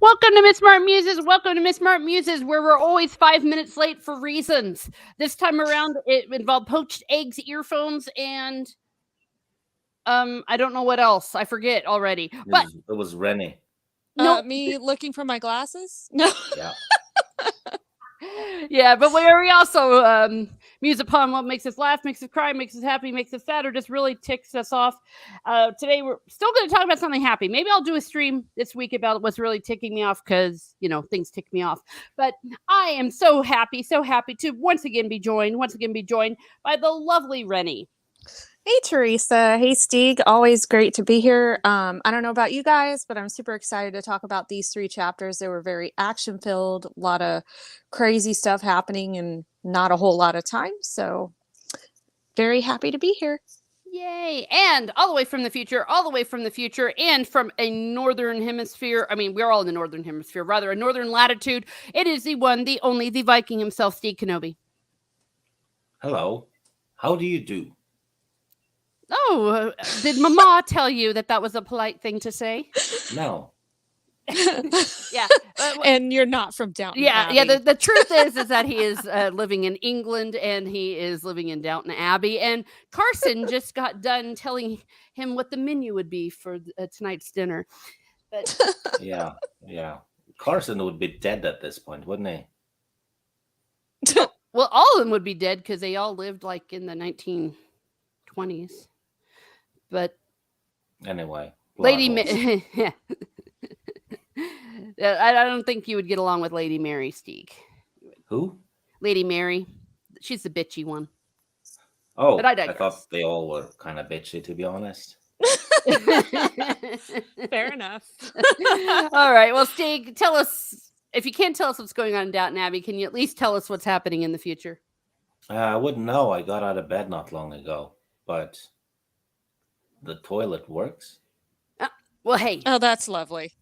Welcome to Miss Smart Muses. Welcome to Miss Smart Muses, where we're always 5 minutes late for reasons. This time around, it involved poached eggs, earphones, and I don't know what else. I forget already. But It was Rennie. no, Me looking for my glasses? No. Yeah. yeah, but we also muse upon what makes us laugh, makes us cry, makes us happy, makes us sad, or just really ticks us off. Today we're still going to talk about something happy. Maybe I'll do a stream this week about what's really ticking me off because things tick me off. But I am so happy to once again be joined by the lovely Rennie. Hey, Teresa. Hey, Stieg. Always great to be here. I don't know about you guys, but I'm super excited to talk about these 3 chapters. They were very action-filled, a lot of crazy stuff happening and not a whole lot of time. So very happy to be here. Yay! And all the way from the future, and from a northern hemisphere. I mean, we're all in the northern hemisphere, rather a northern latitude. It is the one, the only, the Viking himself, Steve Kenobi. Hello. How do you do? Oh, did Mama tell you that was a polite thing to say? No. Yeah. And you're not from Downton Abbey. Yeah. The truth is that he is living in England and he is living in Downton Abbey. And Carson just got done telling him what the menu would be for tonight's dinner. But Yeah. Carson would be dead at this point, wouldn't he? Well, all of them would be dead because they all lived like in the 1920s. But anyway, Lady Mary. I don't think you would get along with Lady Mary, Steeg. Who? Lady Mary. She's the bitchy one. Oh, but I thought they all were kind of bitchy, to be honest. Fair enough. All right. Well, Steeg, tell us, if you can't tell us what's going on in Downton Abbey, can you at least tell us what's happening in the future? I wouldn't know. I got out of bed not long ago, but the toilet works. Well, hey. Oh, that's lovely.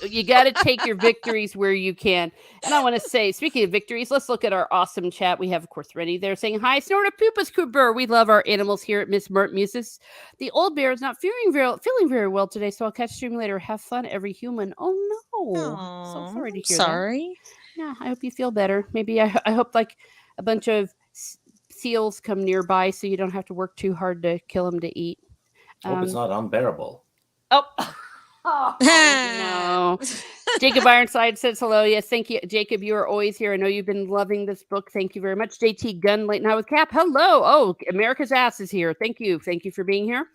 You got to take your victories where you can. And I want to say, speaking of victories, let's look at our awesome chat. We have, of course, Rennie there saying, hi, Snorta Poopas Cooper. We love our animals here at Miss Mert Muses. The old bear is not feeling very well today, so I'll catch stream later. Have fun, every human. Oh, no. Aww, So sorry to hear sorry. that. Yeah, I hope you feel better. Maybe I hope like a bunch of seals come nearby so you don't have to work too hard to kill them to eat. Hope it's not unbearable. Oh, no. Jacob Ironside says hello. Yes, thank you, Jacob. You are always here. I know you've been loving this book. Thank you very much. JT Gunn, late night with Cap. Hello. Oh, America's ass is here. Thank you. Thank you for being here.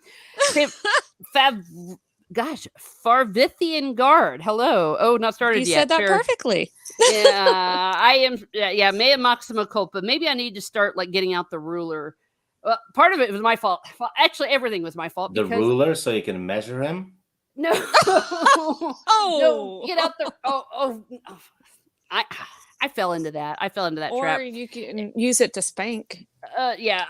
Farvithian Guard. Hello. Oh, not started yet. You said that perfectly. Yeah, I am. Yeah, mea maxima culpa. Maybe I need to start like getting out the ruler. Part of it was my fault. Actually, everything was my fault. The ruler, so you can measure him? No. No, get out the. Oh. I fell into that. Or trap. Or you can use it to spank. Yeah.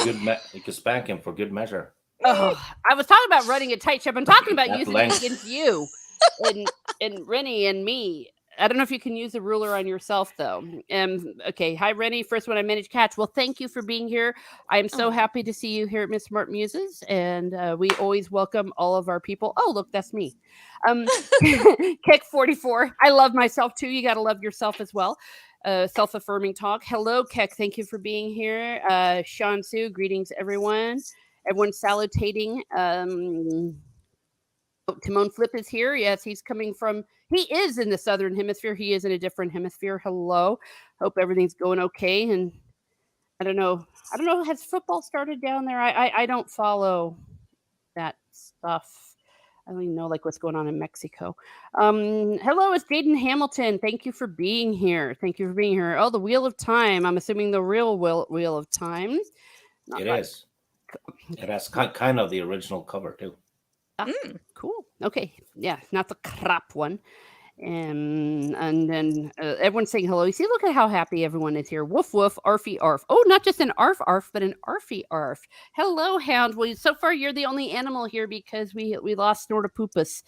You can spank him for good measure. Oh, I was talking about running a tight ship. I'm talking about using it against you and Rennie and me. I don't know if you can use a ruler on yourself, though. Okay. Hi, Rennie. First one I managed to catch. Well, thank you for being here. I am so happy to see you here at Miss Smart Muses, and we always welcome all of our people. Oh, look, that's me. Keck 44. I love myself, too. You got to love yourself as well. Self-affirming talk. Hello, Keck. Thank you for being here. Sean Sue. Greetings, everyone. Everyone's salutating. Timon Flip is here. Yes, he is in the southern hemisphere. He is in a different hemisphere. Hello. Hope everything's going okay. And I don't know. Has football started down there? I don't follow that stuff. I don't even know like what's going on in Mexico. Hello, it's Jaden Hamilton. Thank you for being here. Oh, the Wheel of Time. I'm assuming the real Wheel of Time. It is. It has kind of the original cover too. Cool. Okay. Yeah, not the crap one. And then everyone's saying hello. You see, look at how happy everyone is here. Woof woof, arfy arf. Oh, not just an arf arf, but an arfy arf. Hello, Hound. Well, so far you're the only animal here because we lost Snortapoopas.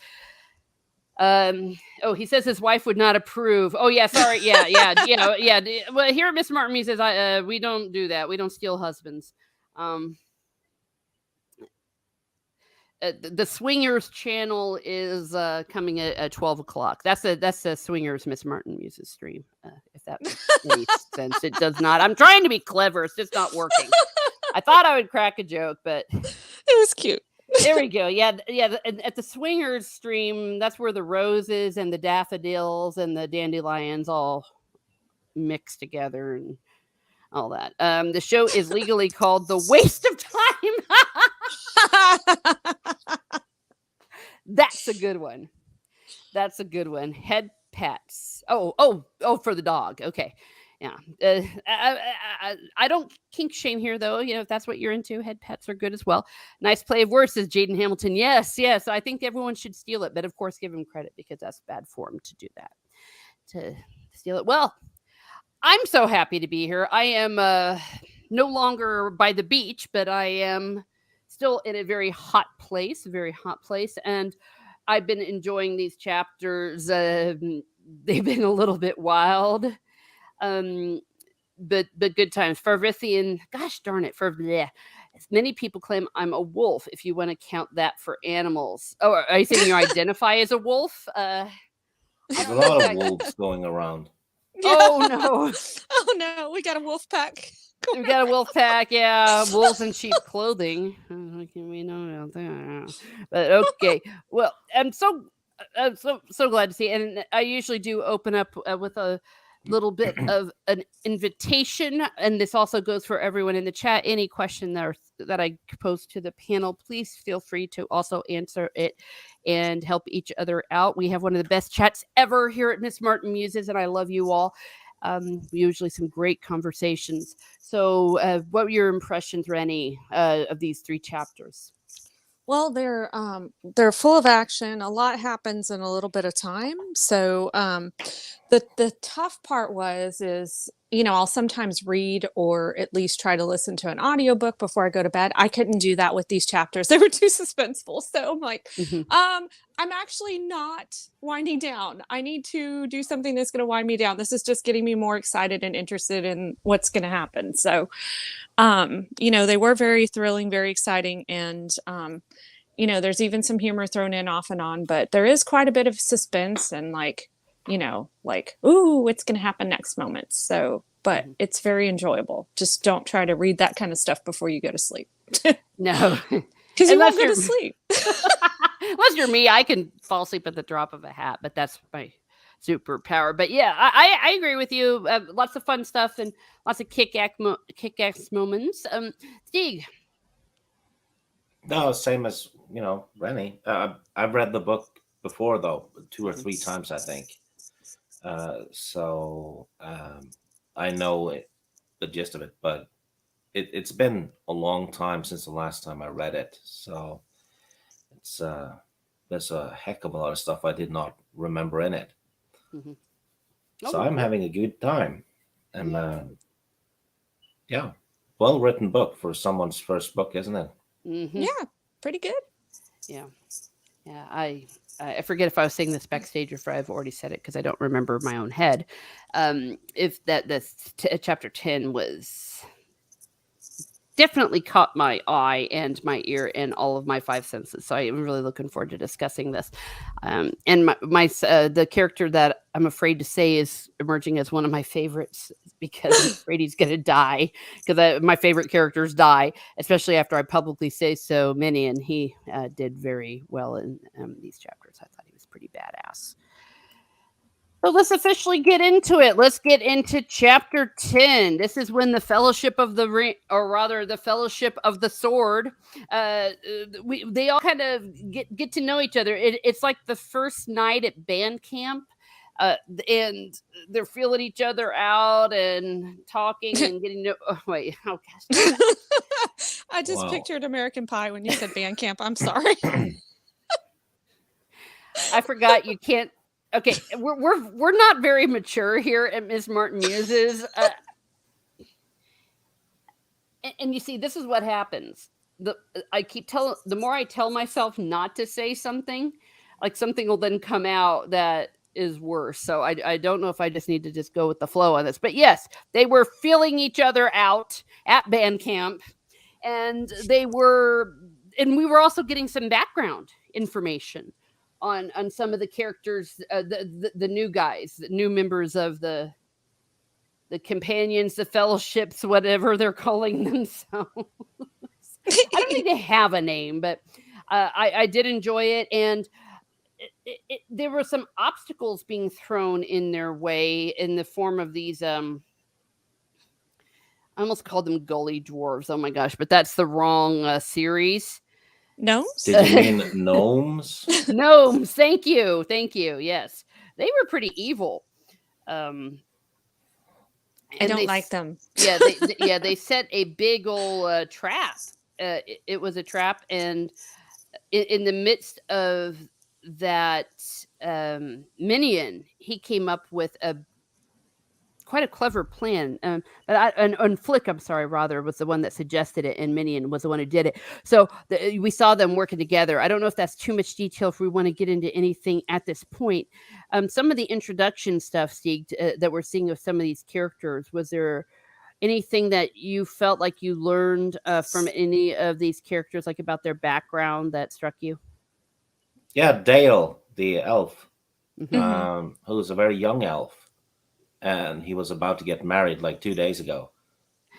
He says his wife would not approve. Oh yeah, sorry. Yeah. Well, here at Miss Martin Muses, we don't do that. We don't steal husbands. the Swingers channel is coming at 12 o'clock. That's the Swingers Miss Martin Muses stream. If that makes any sense, it does not. I'm trying to be clever. It's just not working. I thought I would crack a joke, but it was cute. There we go. Yeah. At the Swingers stream, that's where the roses and the daffodils and the dandelions all mix together and all that. The show is legally called The Waste of Time. That's a good one. That's a good one. Head pets. Oh, for the dog. Okay. Yeah. I don't kink shame here, though. If that's what you're into, head pets are good as well. Nice play of words, says Jaden Hamilton. Yes. I think everyone should steal it, but of course, give him credit because that's bad form to do that. To steal it. Well, I'm so happy to be here. I am no longer by the beach, but I am still in a very hot place, and I've been enjoying these chapters. They've been a little bit wild, but good times. Farvithian, gosh darn it, many people claim I'm a wolf, if you want to count that for animals. Oh, are you saying you identify as a wolf? There's a lot of wolves going around. Yeah. Oh no! Oh no! We got a wolf pack. We got a wolf pack, yeah. Wolves in sheep clothing. What can we know about that? But okay, well, I'm so glad to see. And I usually do open up with a little bit of an invitation, and this also goes for everyone in the chat. Any question that I pose to the panel, please feel free to also answer it and help each other out. We have one of the best chats ever here at Miss Martin Muses, and I love you all. Usually some great conversations. So what were your impressions, Rennie, of these 3 chapters? Well, they're full of action. A lot happens in a little bit of time. So the tough part is I'll sometimes read or at least try to listen to an audiobook before I go to bed. I couldn't do that with these chapters. They were too suspenseful. So I'm like, I'm actually not winding down. I need to do something that's going to wind me down. This is just getting me more excited and interested in what's going to happen. So, they were very thrilling, very exciting. And, there's even some humor thrown in off and on, but there is quite a bit of suspense and ooh, what's going to happen next moment. So, but it's very enjoyable. Just don't try to read that kind of stuff before you go to sleep. No. Because you won't go to sleep. Unless you're me, I can fall asleep at the drop of a hat, but that's my superpower. But yeah, I agree with you. Lots of fun stuff and lots of kick-ass moments. Stig. No, same as, Rennie. I've read the book before, though, 2 or 3 times, I think. So I know the gist of it, but it's been a long time since the last time I read it. So there's a heck of a lot of stuff I did not remember in it. Mm-hmm. So I'm having a good time. And yeah, well-written book for someone's first book, isn't it? Mm-hmm. Yeah, pretty good. Yeah. I forget if I was saying this backstage or if I've already said it because I don't remember my own head. If chapter 10 was definitely caught my eye and my ear and all of my 5 senses. So I am really looking forward to discussing this. And the character that I'm afraid to say is emerging as one of my favorites because I'm afraid he's going to die because my favorite characters die, especially after I publicly say so many. And he did very well in these chapters. I thought he was pretty badass. So let's officially get into it. Let's get into chapter 10. This is when the Fellowship of the Ring, or rather the Fellowship of the Sword, they all kind of get to know each other. It's like the first night at band camp, and they're feeling each other out and talking and getting to. Oh wait, oh gosh. I just pictured American Pie when you said band camp. I'm sorry. I forgot you can't. Okay, we're not very mature here at Miss Martin Muses, and you see, this is what happens. The more I tell myself not to say something, like something will then come out that is worse. So I don't know if I just need to just go with the flow on this, but yes, they were feeling each other out at band camp, and they were and we were also getting some background information on some of the characters, the new guys, the new members of the companions, the fellowships, whatever they're calling themselves. I don't think they have a name, but I did enjoy it, and there were some obstacles being thrown in their way in the form of these. I almost called them gully dwarves. Oh my gosh, but that's the wrong series. Gnomes? Did you mean gnomes? Gnomes. Thank you. Yes, they were pretty evil. I don't like them. Yeah, they set a big old trap. It was a trap, and in the midst of that, Minion, he came up with quite a clever plan. And Flick, I'm sorry, rather, was the one that suggested it, and Minion was the one who did it. So we saw them working together. I don't know if that's too much detail if we want to get into anything at this point. Some of the introduction stuff, Stieg, that we're seeing of some of these characters, was there anything that you felt like you learned from any of these characters, like about their background, that struck you? Yeah, Dale, the elf, Mm-hmm. who's a very young elf. And he was about to get married like 2 days ago,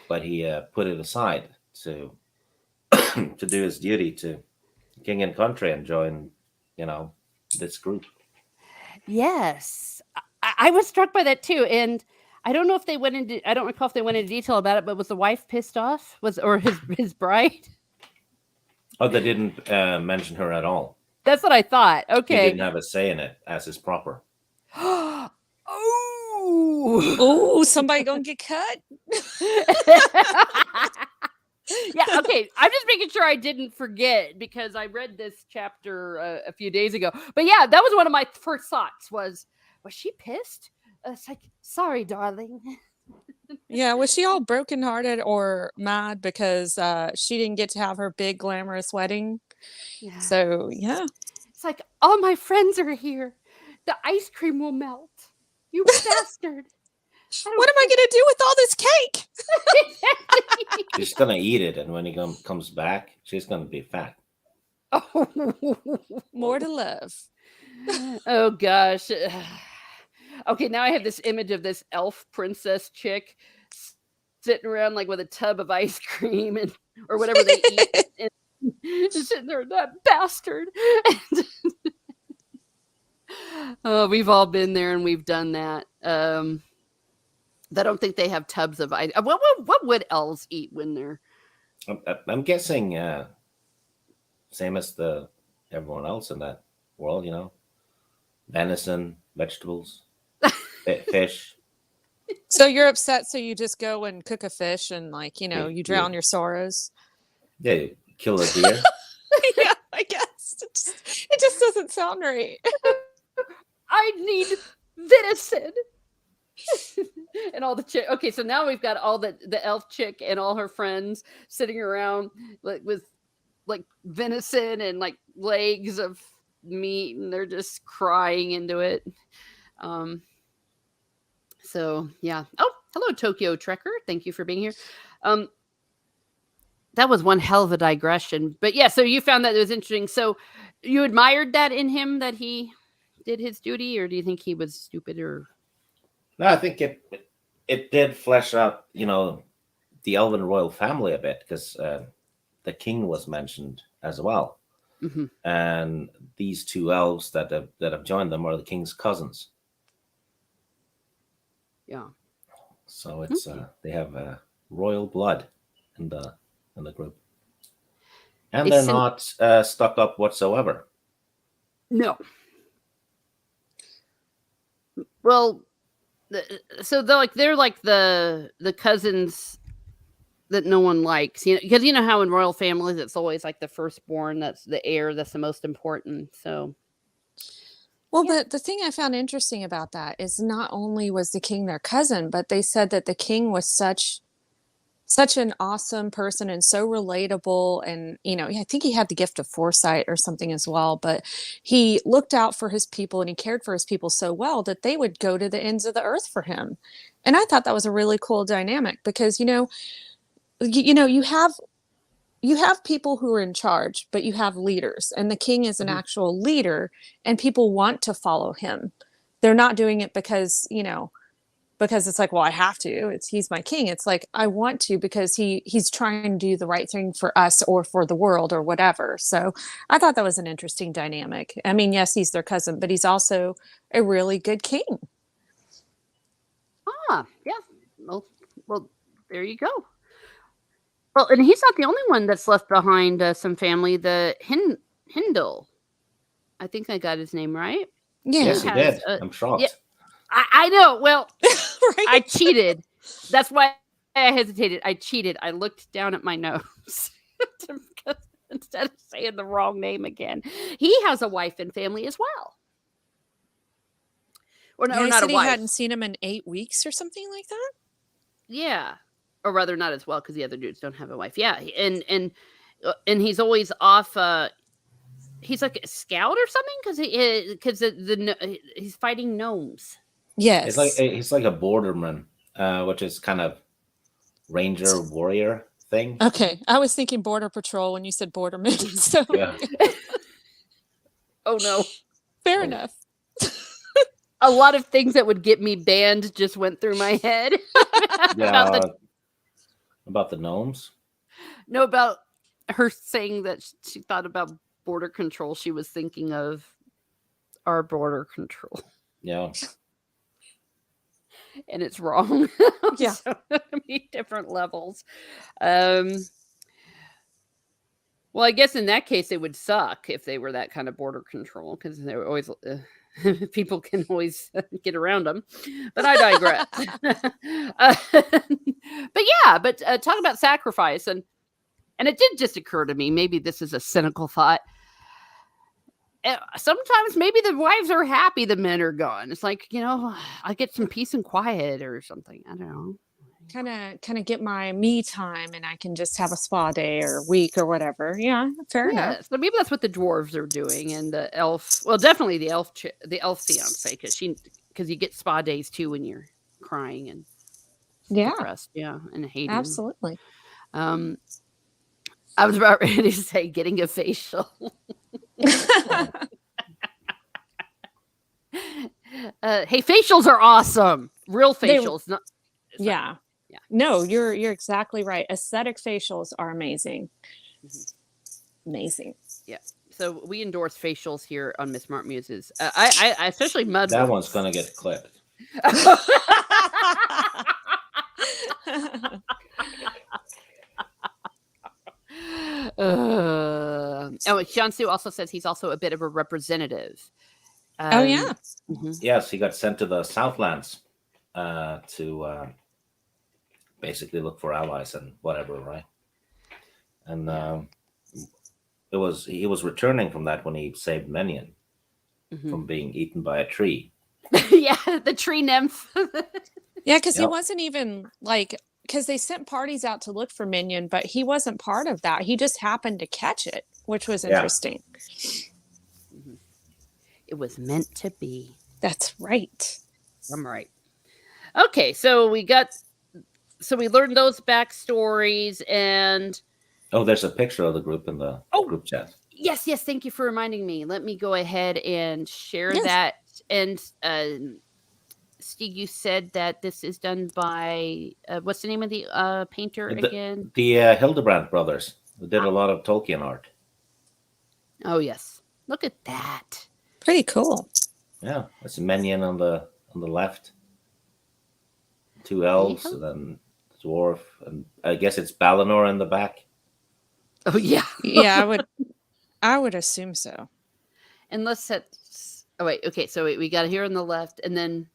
but he put it aside to to do his duty to king and country and join, this group. Yes, I was struck by that too, and I don't know if they went into. I don't recall if they went into detail about it, but was the wife pissed off? Or his bride? Oh, they didn't mention her at all. That's what I thought. He Okay. didn't have a say in it, as is proper. Oh, somebody gonna get cut? Yeah, okay. I'm just making sure I didn't forget, because I read this chapter a few days ago. But yeah, that was one of my first thoughts. Was she pissed? It's like, sorry, darling. Yeah, was she all brokenhearted or mad because she didn't get to have her big glamorous wedding? Yeah. So yeah, it's like, all my friends are here. The ice cream will melt. You bastard. What am I going to do with all this cake? She's going to eat it, and when he comes back, she's going to be fat. More to love. Oh, gosh. Okay, now I have this image of this elf princess chick sitting around like with a tub of ice cream or whatever they eat. And sitting there, that bastard. Oh, we've all been there and we've done that. I don't think they have tubs of ice. What would elves eat when they're? I'm guessing same as everyone else in that world, venison, vegetables, fish. So you're upset, so you just go and cook a fish and you drown your sorrows. Yeah, you kill a deer. Yeah, I guess it just doesn't sound right. I need venison. And all the chick. Okay, so now we've got all the elf chick and all her friends sitting around with venison and legs of meat, and they're just crying into it. So yeah. Oh, hello, Tokyo Trekker. Thank you for being here. That was one hell of a digression, but yeah. So you found that it was interesting. So you admired that in him, that he did his duty, or do you think he was stupid? Or no, I think it did flesh out, the Elven royal family a bit, because the king was mentioned as well, and these two elves that have joined them are the king's cousins. Yeah. So it's they have royal blood in the group, and they're not stuck up whatsoever. No. Well, so they're like the cousins that no one likes, because you know how in royal families it's always like the firstborn, that's the heir, that's the most important. So. Well, the thing I found interesting about that is not only was the king their cousin, but they said that the king was such an awesome person and so relatable. And, I think he had the gift of foresight or something as well, but he looked out for his people and he cared for his people so well that they would go to the ends of the earth for him. And I thought that was a really cool dynamic because, you have you have people who are in charge, but you have leaders, and the king is an Mhm. actual leader, and people want to follow him. They're not doing it because, because it's like, well, I have to. He's my king. It's like I want to because he's trying to do the right thing for us or for the world or whatever. So I thought that was an interesting dynamic. I mean, yes, he's their cousin, but he's also a really good king. Yeah. Well, there you go. Well, and he's not the only one that's left behind some family. The Hindle, I think I got his name right. Yeah. Yes, he has, did. I'm shocked. yeah, I know. Well, Right? I cheated. That's why I hesitated. I cheated. I looked down at my notes instead of saying the wrong name again. He has a wife and family as well. Or, Yeah, or he not said a he wife. hadn't seen him in 8 weeks or something like that. Yeah. Or rather not as well because the other dudes don't have a wife. Yeah. And he's always off he's like a scout or something because he's fighting gnomes. Yes. He's like a borderman, which is kind of ranger warrior thing. Okay. I was thinking border patrol when you said borderman. So Yeah. Oh no. fair Oh. enough. A lot of things that would get me banned just went through my head. About the gnomes. No, about her saying that she thought about border control. She was thinking of our border control. Yeah. And it's wrong. Yeah. So many different levels. Well, I guess in that case it would suck if they were that kind of border control because they were always people can always get around them. But I digress. But talk about sacrifice and it did just occur to me. Maybe this is a cynical thought. Sometimes maybe the wives are happy the men are gone. It's like, I get some peace and quiet or something. I don't know. Kind of get my me time and I can just have a spa day or week or whatever. Yeah, fair enough. So maybe that's what the dwarves are doing and the elf. Well, definitely the elf fiance because you get spa days too when you're crying and depressed, and hating. Absolutely. I was about ready to say getting a facial. Hey, facials are awesome. Real facials. Yeah. No, you're exactly right. Aesthetic facials are amazing. Mm-hmm. Amazing. Yeah. So we endorse facials here on Miss Smart Muses. I especially mud. That one's gonna get clipped. Shansu also says he's also a bit of a representative. Oh yeah. Mm-hmm. Yes, he got sent to the Southlands to basically look for allies and whatever, right? And he was returning from that when he saved Menion from being eaten by a tree. Yeah, the tree nymph. Yeah, because he wasn't even because they sent parties out to look for Minion, but he wasn't part of that. He just happened to catch it, which was interesting. Mm-hmm. It was meant to be. That's right. I'm right. Okay, so we learned those backstories and there's a picture of the group in the group chat. Yes, thank you for reminding me. Let me go ahead and share that. And Stig, you said that this is done by what's the name of the painter again? The Hildebrandt brothers. They did a lot of Tolkien art. Oh yes, look at that. Pretty cool. Yeah, that's Menion on the left. 2 elves and then dwarf, and I guess it's Balinor in the back. Oh yeah, yeah. I would assume so. Unless that's. Oh wait, okay. So we got here on the left, and then.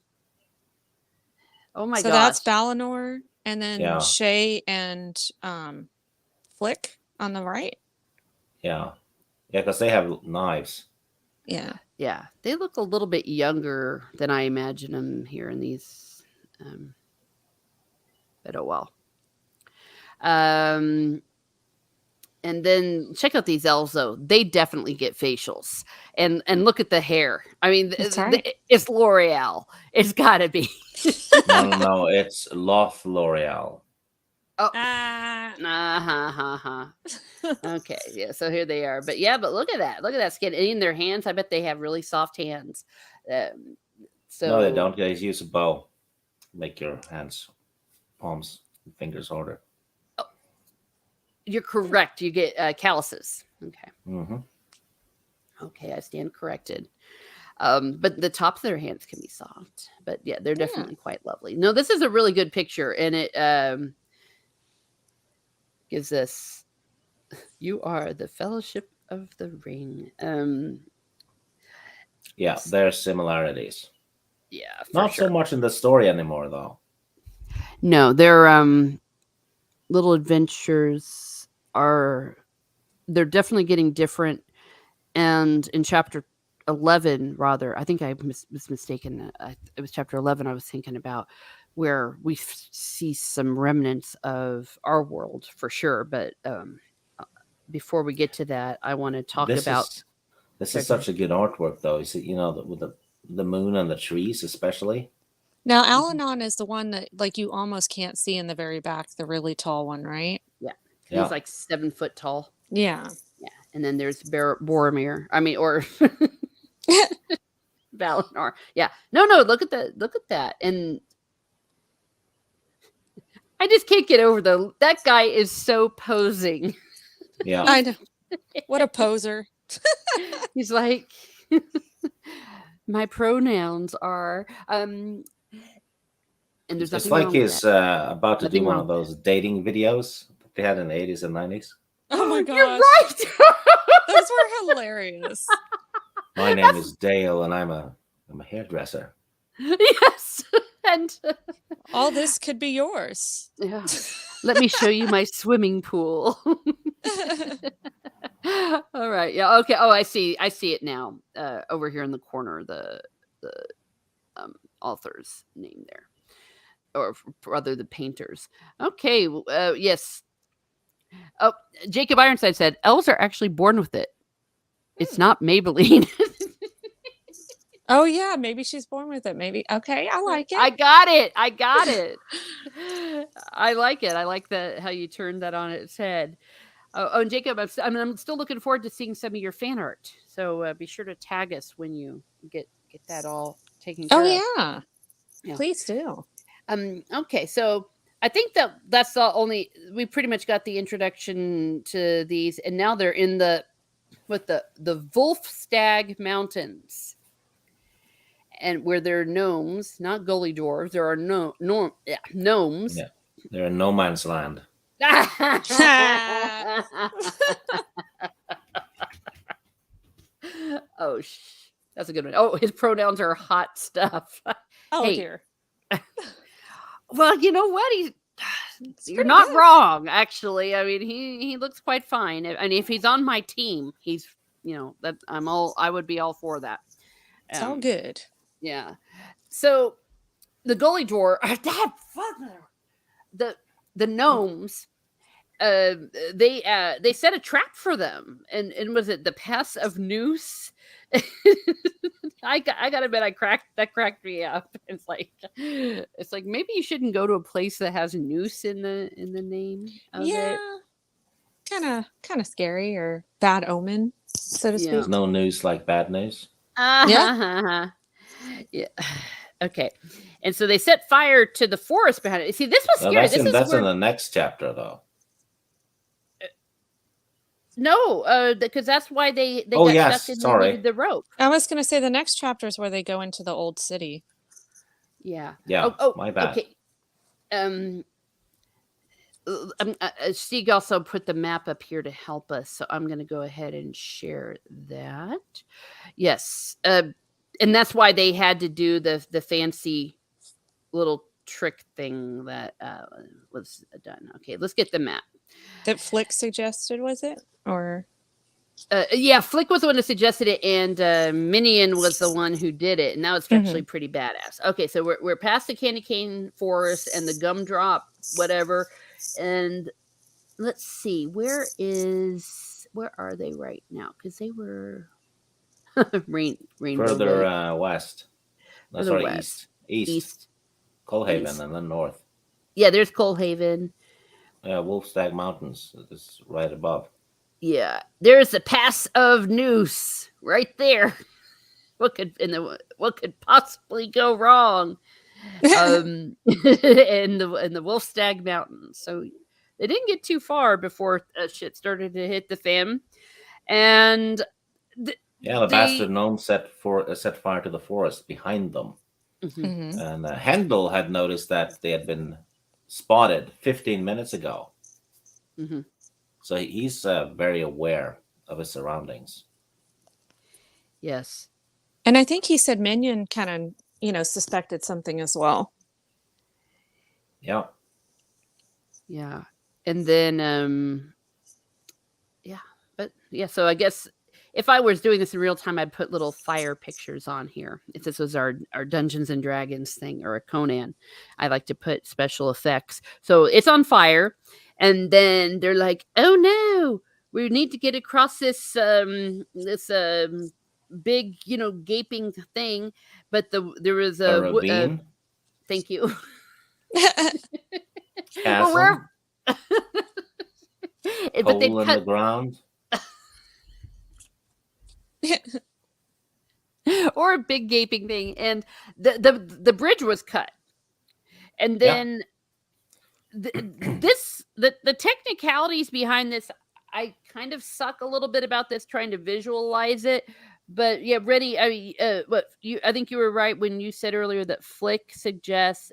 Oh my god. So that's Balinor, and then Shay and Flick on the right. Yeah, because they have knives. Yeah. Yeah, they look a little bit younger than I imagine them here in these. But oh well. And then check out these elves though. They definitely get facials. And look at the hair. I mean, it's L'Oreal. It's got to be. No, it's Loth L'Oreal. Oh. Ah. Okay, yeah. So here they are. But look at that. Look at that skin. And in their hands, I bet they have really soft hands. So no, they don't. Guys, use a bow. Make your hands, palms, and fingers harder. Oh, you're correct. You get calluses. Okay. Mm-hmm. Okay, I stand corrected. But the tops of their hands can be soft. But yeah, they're definitely quite lovely. No, this is a really good picture, and it gives us. You are the Fellowship of the Ring. Yeah, there are similarities. Yeah, not so much in the story anymore, though. No, their little adventures they're definitely getting different. And in chapter 11, rather, I think I was mistaken. It was chapter 11 I was thinking about, where we see some remnants of our world for sure. But before we get to that, I want to talk about. This is such a good artwork, though. You see, with the moon and the trees, especially. Now, Al-Anon is the one that, like, you almost can't see in the very back, the really tall one, right? Yeah. He's like 7 foot tall. Yeah. Yeah. And then there's Boromir. Or Valinor. Yeah. No, look at that. And I just can't get over that guy is so posing. Yeah. I know. What a poser. He's like, my pronouns are and there's it's nothing like he's about to do one of wrong. those dating videos that they had in the 80s and 90s. Oh my gosh. You're right. Those were hilarious. My name is Dale, and I'm a hairdresser. Yes. And all this could be yours. Yeah. Let me show you my swimming pool. All right. Yeah. Okay. Oh, I see it now. Over here in the corner, the author's name there, or rather the painters. Okay. Yes. Oh, Jacob Ironside said elves are actually born with it. It's not Maybelline. Oh yeah, maybe she's born with it. Maybe. Okay, I like it. I got it. I like it. I like how you turned that on its head. Oh, and Jacob, I'm still looking forward to seeing some of your fan art. So be sure to tag us when you get that all taken care of. Oh yeah, please do. Okay, so I think that's the only. We pretty much got the introduction to these, and now they're in the Wolfstag Mountains, and where there are gnomes, not gully dwarves. There are gnomes. Yeah, they're in no man's land. Oh, that's a good one. Oh, his pronouns are hot stuff. Oh dear. Well, you know what? You're not wrong, actually. I mean, he looks quite fine, and if he's on my team, he's that I would be all for that. It's all good. Yeah. So the gully dwarf, the gnomes. They set a trap for them, and was it the Pass of Noose? I gotta admit, that cracked me up. It's like maybe you shouldn't go to a place that has noose in the name of it. Kind of scary or bad omen, so to speak. There's no news like bad news. Yeah. Okay. And so they set fire to the forest behind it. See, this was scary. That's in the next chapter, though. No, because that's why they got stuck in the rope. I was going to say the next chapter is where they go into the old city. Yeah. Yeah. My bad. Okay. Stieg also put the map up here to help us, so I'm going to go ahead and share that. Yes. And that's why they had to do the fancy little trick thing that was done. Okay, let's get the map. That Flick suggested, was it? Or Flick was the one that suggested it, and Minion was the one who did it, and that was actually pretty badass. Okay, so we're past the candy cane forest and the gumdrop whatever, and let's see, where are they right now? Because they were Rainbow further west. That's further right, east. Coalhaven, and then north. Yeah, there's Coalhaven. Wolfstag Mountains is right above. Yeah, there's the pass of Noose right there. What could possibly go wrong? In the Wolfstag Mountains. So they didn't get too far before shit started to hit the fan, and the bastard gnomes set fire to the forest behind them. Mm-hmm. And Hendel had noticed that they had been spotted 15 minutes ago. Mm-hmm. So he's very aware of his surroundings. Yes. And I think he said Minion kind of, suspected something as well. Yeah. Yeah. And then, so I guess if I was doing this in real time, I'd put little fire pictures on here. If this was our Dungeons and Dragons thing or a Conan, I like to put special effects. So it's on fire. And then they're like, oh no, we need to get across this big, gaping thing. But there was a ravine. Thank you. Castle. But they cut in the ground. Or a big gaping thing, and the bridge was cut, and then the technicalities behind this, I kind of suck a little bit about this, trying to visualize it. But yeah, Rennie, I think you were right when you said earlier that Flick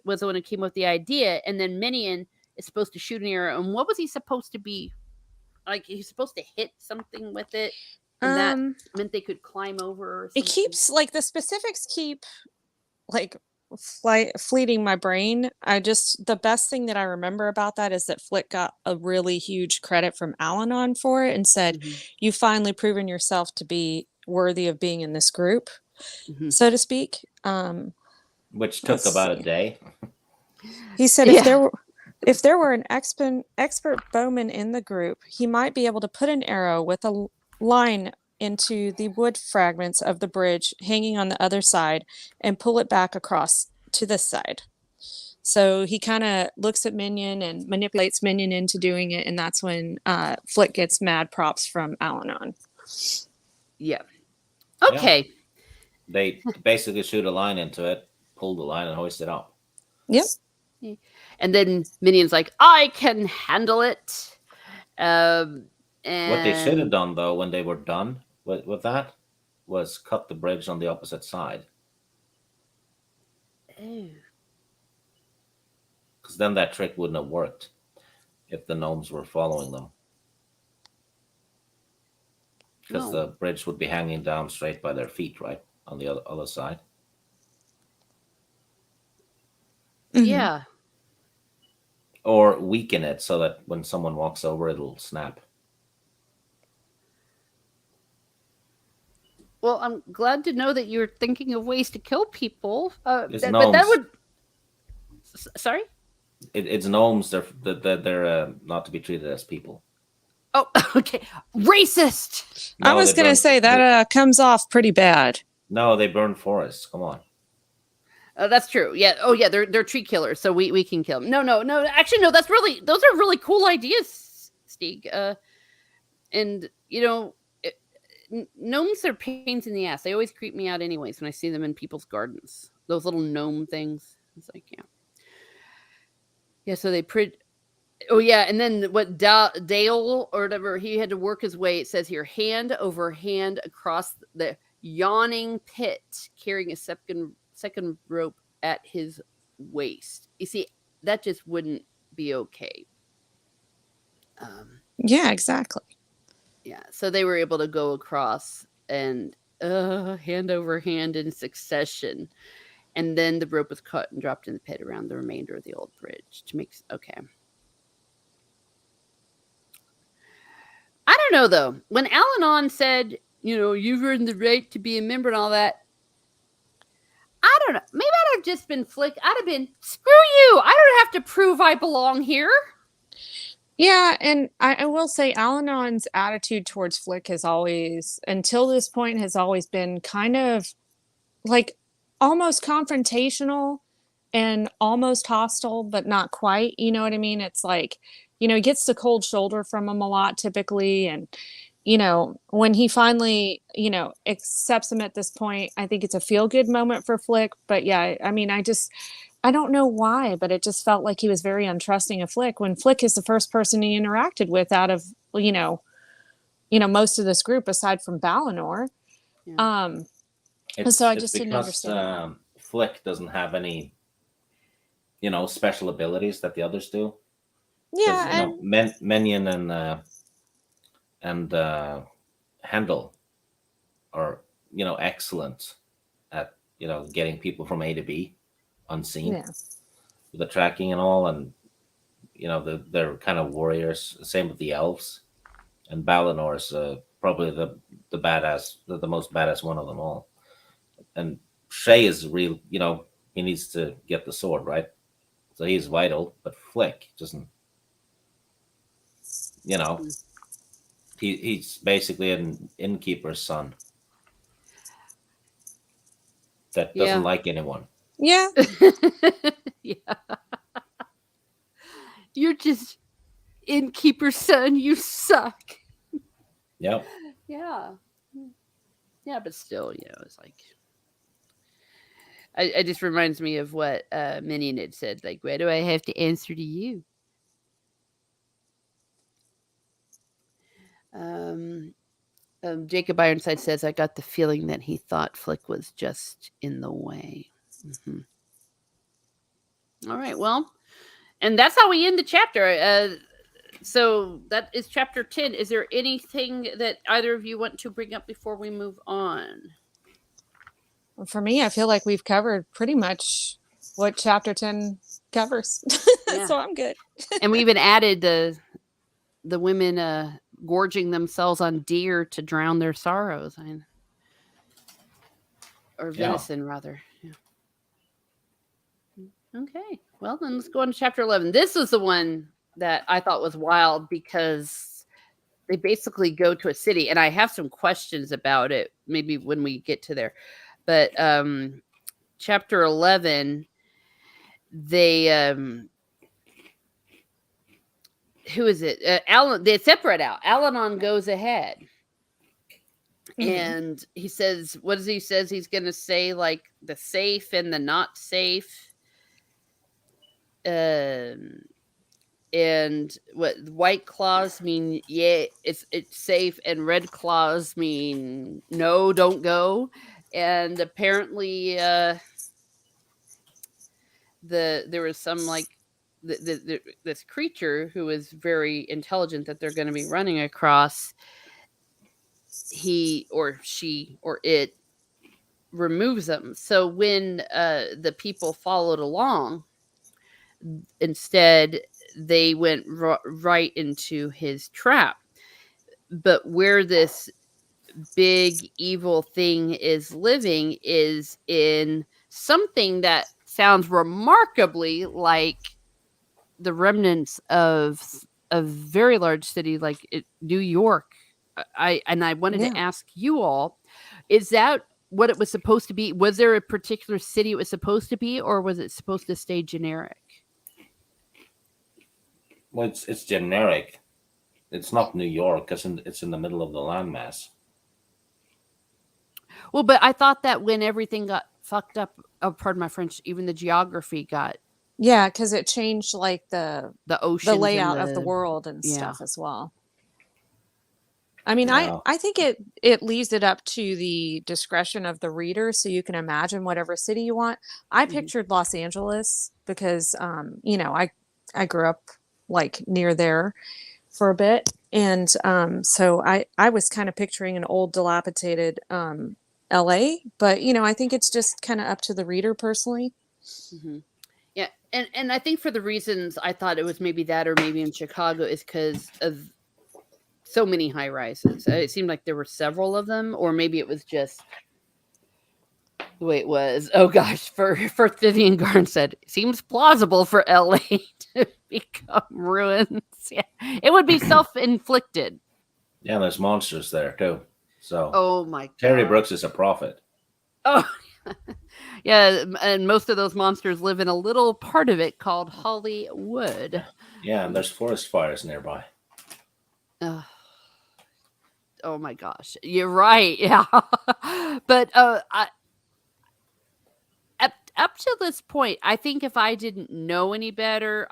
was the one who came up with the idea, and then Minion is supposed to shoot an arrow. And what was he supposed to be? Like, he's supposed to hit something with it, and that meant they could climb over. Or it keeps the specifics keep fleeting my brain. The best thing that I remember about that is that Flick got a really huge credit from Al-Anon for it and said, "You finally proven yourself to be worthy of being in this group," so to speak. Which took about a day. He said if there were an expert bowman in the group, he might be able to put an arrow with a line into the wood fragments of the bridge hanging on the other side and pull it back across to this side. So he kind of looks at Minion and manipulates Minion into doing it, and that's when Flick gets mad props from Al-Anon. Yeah. Okay. Yeah. They basically shoot a line into it, pull the line, and hoist it up. Yep. And then Minion's like, I can handle it. And what they should have done, though, when they were done with that, was cut the bridge on the opposite side. Oh. Because then that trick wouldn't have worked if the gnomes were following them. Because the bridge would be hanging down straight by their feet, right? On the other side. Yeah. Or weaken it so that when someone walks over, it'll snap. Well, I'm glad to know that you're thinking of ways to kill people. But that would. Sorry? It's gnomes. They're not to be treated as people. Oh, okay. Racist. No, I was going to say that comes off pretty bad. No, they burn forests. Come on. That's true. Yeah. Oh, yeah. They're tree killers, so we can kill them. No. Actually, no. Those are really cool ideas, Stieg. And gnomes are pains in the ass. They always creep me out, anyways, when I see them in people's gardens. Those little gnome things. It's like, yeah. So they Oh, yeah, and then what Dale or whatever, he had to work his way, it says here, hand over hand across the yawning pit, carrying a second rope at his waist. You see, that just wouldn't be okay. Yeah, exactly. Yeah, so they were able to go across and hand over hand in succession. And then the rope was cut and dropped in the pit around the remainder of the old bridge to make... Okay. I don't know, though. When Al-Anon said, you've earned the right to be a member and all that, I don't know. Maybe I'd have just been Flick. I'd have been, screw you. I don't have to prove I belong here. Yeah, and I will say Al-Anon's attitude towards Flick has always, until this point, has always been kind of almost confrontational and almost hostile, but not quite. You know what I mean? It's like he gets the cold shoulder from him a lot typically. And, when he finally, accepts him at this point, I think it's a feel good moment for Flick. But yeah, I mean, I don't know why, but it just felt like he was very untrusting of Flick when Flick is the first person he interacted with out of, most of this group aside from Balinor. Yeah. So I just didn't understand. Flick doesn't have any, special abilities that the others do. Yeah, Menion and Handel are, excellent at, getting people from A to B unseen with the tracking and all, and they're kind of warriors. Same with the elves, and Balinor is probably the badass, the most badass one of them all. And Shay is real, he needs to get the sword, right? So he's vital, but Flick doesn't. He's basically an innkeeper's son that doesn't like anyone. Yeah. Yeah. You're just innkeeper's son. You suck. Yep. Yeah. Yeah, but still, it's like it just reminds me of what Minion had said. Like, why do I have to answer to you? Jacob Ironside says, I got the feeling that he thought Flick was just in the way. Mm-hmm. All right, well, and that's how we end the chapter. So that is chapter 10. Is there anything that either of you want to bring up before we move on? For me, I feel like we've covered pretty much what chapter 10 covers. Yeah. So I'm good. And we even added the women gorging themselves on deer to drown their sorrows. Or venison, rather. Yeah. Okay. Well, then let's go on to chapter 11. This is the one that I thought was wild because they basically go to a city. And I have some questions about it, maybe when we get to there. But chapter 11, they... who is it? Alan. They separate out. Alanon goes ahead, and he says, "What does he says? He's going to say like the safe and the not safe, and what white claws mean? Yeah, it's safe, and red claws mean no, don't go. And apparently, there was some like." This creature who is very intelligent that they're going to be running across, he or she or it removes them. So when the people followed along, instead they went right into his trap. But where this big evil thing is living is in something that sounds remarkably like the remnants of a very large city like New York. I wanted to ask you all, is that what it was supposed to be? Was there a particular city it was supposed to be, or was it supposed to stay generic? Well, it's generic. It's not New York because it's in the middle of the landmass. Well, but I thought that when everything got fucked up, pardon my French, even the geography got... Yeah, because it changed like the ocean, the layout of the world and stuff as well. I mean, Yeah. I think it leaves it up to the discretion of the reader, so you can imagine whatever city you want. I pictured Los Angeles because I grew up like near there for a bit, and so I was kind of picturing an old dilapidated LA, but I think it's just kind of up to the reader personally. Mm-hmm. Yeah, and I think for the reasons I thought it was maybe that, or maybe in Chicago, is because of so many high rises. It seemed like there were several of them, or maybe it was just the way it was. Oh gosh, first Vivian Garn said, seems plausible for LA to become ruins. Yeah, it would be self-inflicted. Yeah, there's monsters there too. So oh my God. Terry Brooks is a prophet. Oh Yeah, and most of those monsters live in a little part of it called Hollywood. Yeah, and there's forest fires nearby. Uh, oh my gosh, you're right. Yeah, but up to this point, I think if I didn't know any better,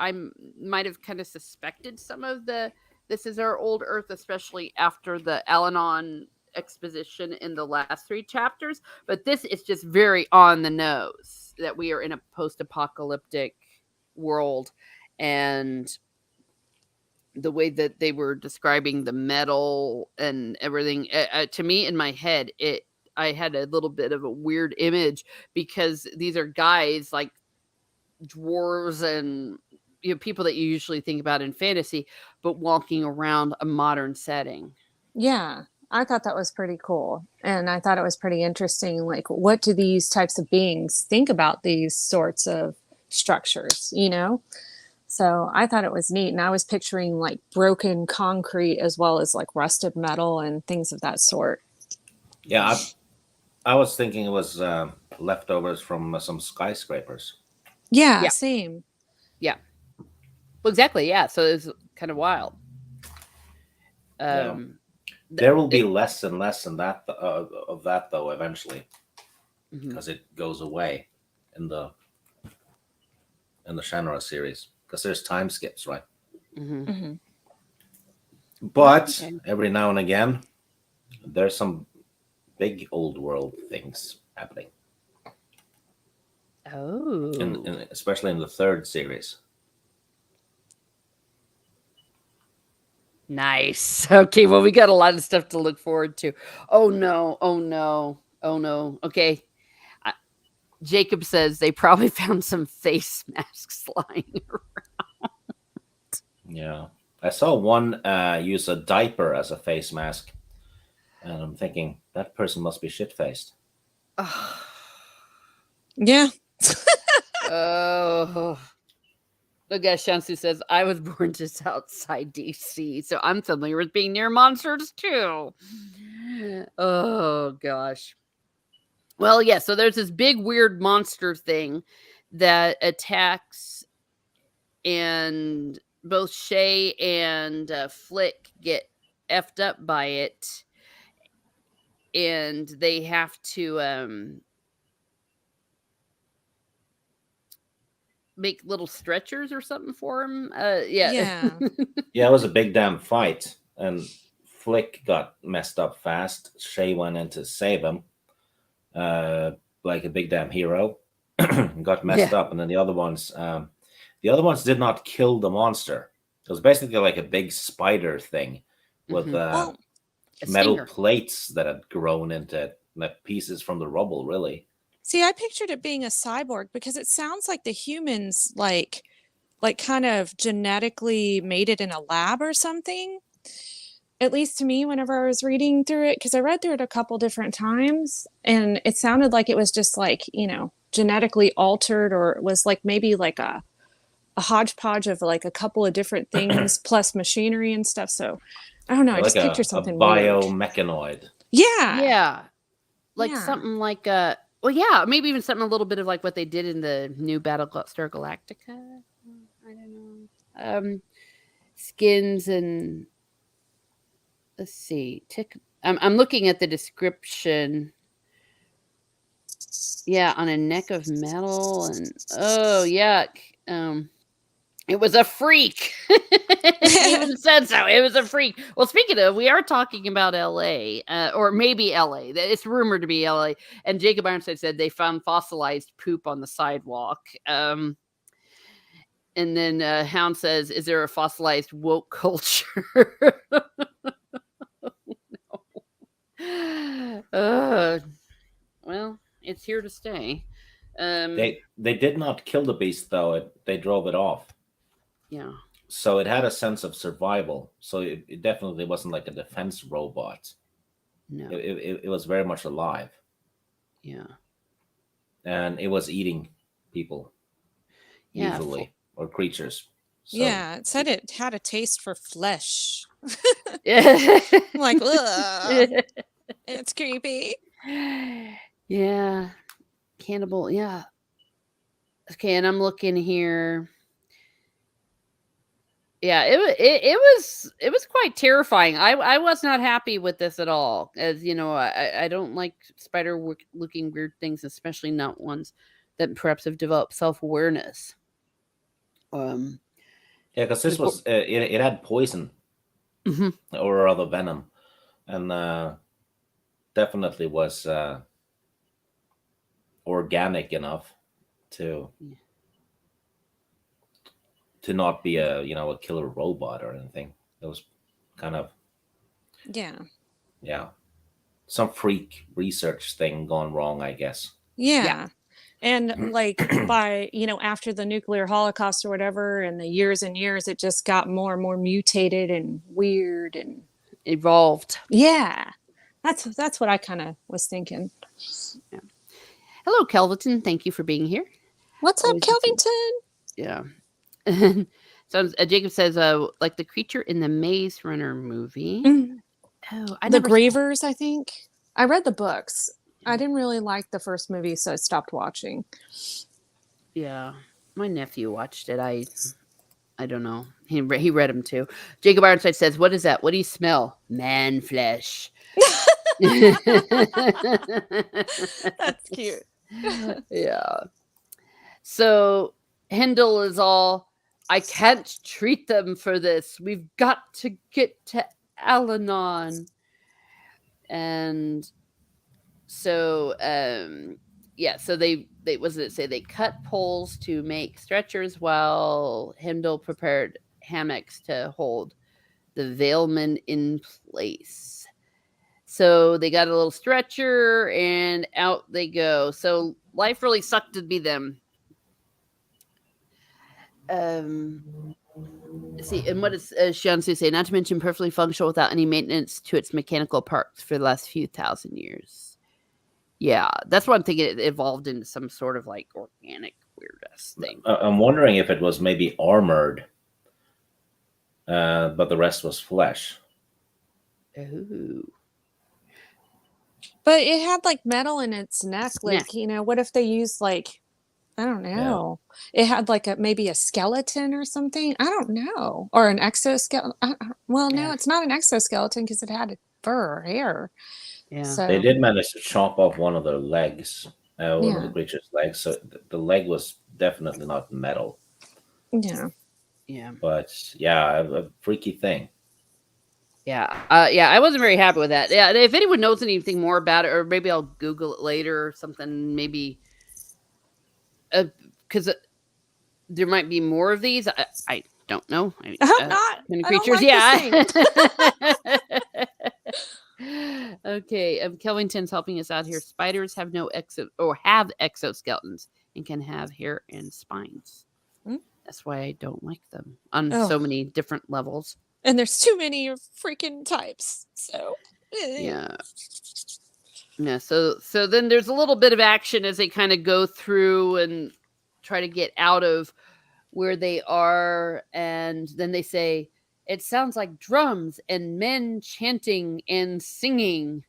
might have kind of suspected some of the this is our old Earth, especially after the Al-Anon exposition in the last 3 chapters. But this is just very on the nose that we are in a post-apocalyptic world, and the way that they were describing the metal and everything, to me in my head, I had a little bit of a weird image because these are guys like dwarves and people that you usually think about in fantasy, but walking around a modern setting. Yeah, I thought that was pretty cool. And I thought it was pretty interesting. Like, what do these types of beings think about these sorts of structures, So I thought it was neat. And I was picturing like broken concrete as well as like rusted metal and things of that sort. Yeah, I was thinking it was leftovers from some skyscrapers. Yeah, same. Yeah. Well, exactly. Yeah. So it's kind of wild. There will be less and less in that of that though eventually, because it goes away in the Shannara series, because there's time skips, right? But every now and again, there's some big old world things happening. Oh, especially in the 3rd series. Nice. Okay, well, we got a lot of stuff to look forward to. Oh no, oh no, oh no. Okay. Jacob says they probably found some face masks lying around. Yeah. I saw one use a diaper as a face mask, and I'm thinking that person must be shit-faced. Yeah. Oh. Look at Shansu says, I was born just outside DC, so I'm familiar with being near monsters too. Oh, gosh. Well, yeah, so there's this big weird monster thing that attacks, and both Shay and Flick get effed up by it, and they have to make little stretchers or something for him. Yeah. Yeah, it was a big damn fight, and Flick got messed up fast. Shay went in to save him, like a big damn hero. Got messed up, and then the other ones did not kill the monster. It was basically like a big spider thing with metal stinger. plates that had grown into it, like pieces from the rubble, really. See, I pictured it being a cyborg because it sounds like the humans like kind of genetically made it in a lab or something. At least to me, whenever I was reading through it, because I read through it a couple different times, and it sounded like it was just like, genetically altered, or it was like maybe like a hodgepodge of like a couple of different things plus machinery and stuff. So I don't know. I Like just pictured something a weird. biomechanoid. Yeah. Yeah. Like something like maybe even something a little bit of like what they did in the new Battlestar Galactica. I don't know. Skins and let's see. I'm looking at the description. Yeah, on a neck of metal, and oh yuck. It was a freak. It even said so. It was a freak. Well, speaking of, we are talking about LA, or maybe LA. It's rumored to be LA. And Jacob Ironside said they found fossilized poop on the sidewalk. And then Hound says, "Is there a fossilized woke culture?" No. Well, it's here to stay. They did not kill the beast though. They drove it off. Yeah. So it had a sense of survival. So it definitely wasn't like a defense robot. No. It was very much alive. Yeah. And it was eating people. Yeah. Usually. Or creatures. So, yeah. It said it had a taste for flesh. Yeah. I'm like, ugh. It's creepy. Yeah. cannibal. Yeah. Okay, and I'm looking here. Yeah, it was quite terrifying. I was not happy with this at all. As you know, I don't like spider looking weird things, especially not ones that perhaps have developed self-awareness. Yeah, because this was it had poison or rather venom, and definitely was organic enough to not be a a killer robot or anything. It was kind of some freak research thing gone wrong, I guess. Yeah. And like by, after the nuclear holocaust or whatever, and the years and years, it just got more and more mutated and weird and evolved. Yeah. That's what I kind of was thinking. Yeah. Hello, Kelvington. Thank you for being here. What's up, Kelvington? Yeah. So Jacob says, like the creature in the Maze Runner movie. Oh, the Grievers, I think. I read the books. I didn't really like the first movie, so I stopped watching. Yeah, my nephew watched it. I don't know. He read them too. Jacob Ironside says, "What is that? What do you smell? Man flesh." That's cute. Yeah. So Hindle is all, I can't treat them for this. We've got to get to Al-Anon. And so so they was it say they cut poles to make stretchers while Hindle prepared hammocks to hold the Veilmen in place. So they got a little stretcher and out they go. So life really sucked to be them. See, and what does Shansu say? Not to mention perfectly functional without any maintenance to its mechanical parts for the last few thousand years. Yeah, that's what I'm thinking. It evolved into some sort of like organic weird-ass thing. I'm wondering if it was maybe armored, but the rest was flesh. Ooh. But it had like metal in its neck. Like, what if they used like, I don't know. Yeah. It had like maybe a skeleton or something. I don't know. Or an exoskeleton. Well, no, it's not an exoskeleton because it had fur or hair. Yeah. So, they did manage to chop off one of their legs, one of the creature's legs. So the leg was definitely not metal. Yeah. Yeah. But yeah, a freaky thing. Yeah. I wasn't very happy with that. Yeah. If anyone knows anything more about it, or maybe I'll Google it later or something, maybe. Because there might be more of these. I don't know. I hope not. Creatures. Like Okay. Kelvington's helping us out here. Spiders have have exoskeletons and can have hair and spines. That's why I don't like them on so many different levels. And there's too many freaking types. So yeah. Yeah, so then there's a little bit of action as they kind of go through and try to get out of where they are, and then they say, it sounds like drums and men chanting and singing,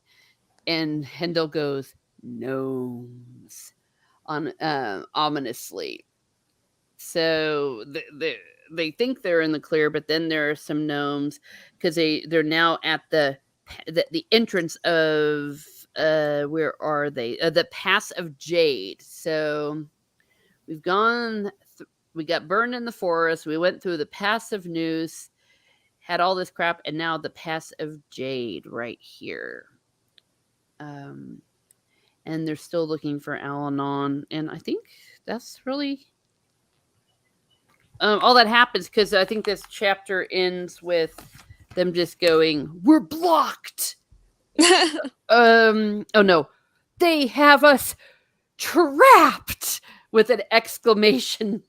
and Hindle goes, gnomes, on ominously. So they think they're in the clear, but then there are some gnomes because they're now at the entrance of where are they? The Pass of Jade. So we've gone. We got burned in the forest. We went through the Pass of Noose, had all this crap, and now the Pass of Jade right here. And they're still looking for Al-Anon, and I think that's really all that happens because I think this chapter ends with them just going, "We're blocked." Oh no, they have us trapped with an exclamation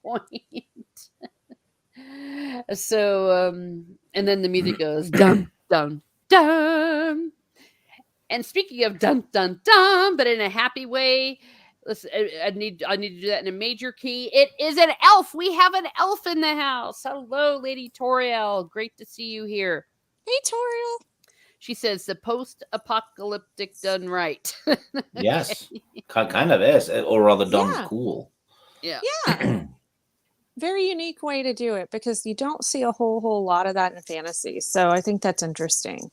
point. So and then the music goes dum dum dum. And speaking of dum dum dum, but in a happy way, listen, I need to do that in a major key. It is an elf. We have an elf in the house. Hello, Lady Toriel. Great to see you here. Hey, Toriel. She says the post-apocalyptic done right. Yes, kind of is, or rather done Yeah. cool. Yeah. Very unique way to do it because you don't see a whole lot of that in fantasy. So I think that's interesting.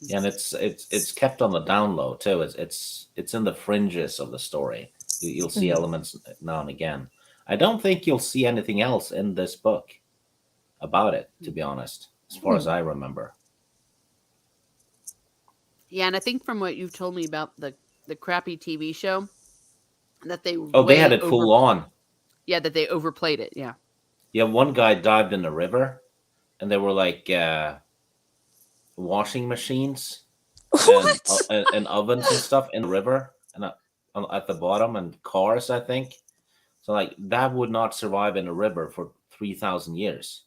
Yeah, and it's kept on the down low too. It's in the fringes of the story. You'll see elements now and again. I don't think you'll see anything else in this book about it, to be honest, as far as I remember. Yeah, and I think from what you've told me about the crappy TV show, that they they had it full on. Yeah, that they overplayed it. Yeah. Yeah, one guy dived in the river, and there were like washing machines and ovens and stuff in the river and at the bottom, and cars, I think. So like that would not survive in a river for 3,000 years.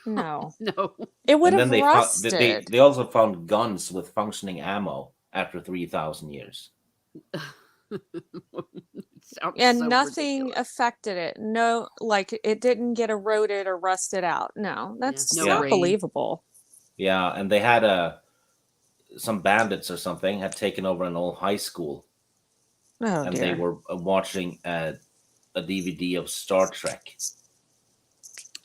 No. No. It would And have then rusted. they also found guns with functioning ammo after 3,000 years. And so nothing ridiculous. affected it. No, like it didn't get eroded or rusted out. No, that's no not rain. believable. Yeah, and they had some bandits or something had taken over an old high school, Oh, and dear. they were watching a DVD of Star Trek.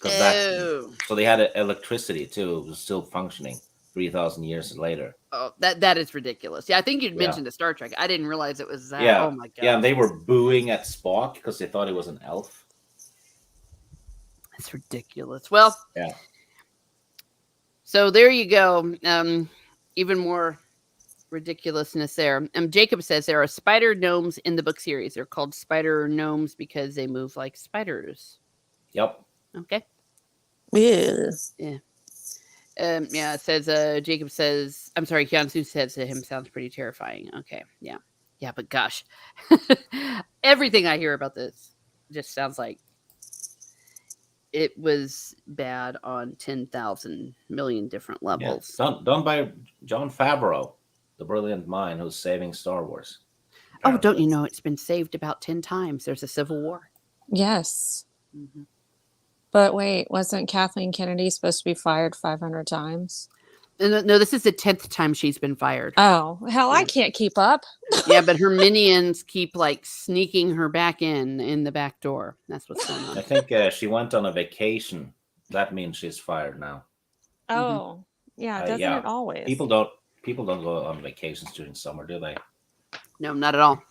So they had electricity too. It was still functioning 3,000 years later. Oh, that is ridiculous. Yeah, I think you'd mentioned the Star Trek. I didn't realize it was that. Yeah. Oh my god. Yeah, and they were booing at Spock because they thought he was an elf. That's ridiculous. Well, yeah. So there you go. Even more ridiculousness there. Jacob says there are spider gnomes in the book series. They're called spider gnomes because they move like spiders. Yep. Okay. Yes. Yeah. Yeah, it says, Jacob says, I'm sorry, Hyunsu says to him sounds pretty terrifying. Okay, yeah. Yeah, but gosh. Everything I hear about this just sounds like it was bad on 10,000 million different levels. Yeah. Done by Jon Favreau, the brilliant mind who's saving Star Wars. Oh, don't you know it's been saved about 10 times? There's a civil war. Yes. Mm-hmm. But wait, wasn't Kathleen Kennedy supposed to be fired 500 times? No, this is the 10th time she's been fired. Oh, hell, I can't keep up. Yeah, but her minions keep like sneaking her back in the back door. That's what's going on. I think she went on a vacation. That means she's fired now. Oh, yeah. Doesn't it always? People don't go on vacations during summer, do they? No, not at all.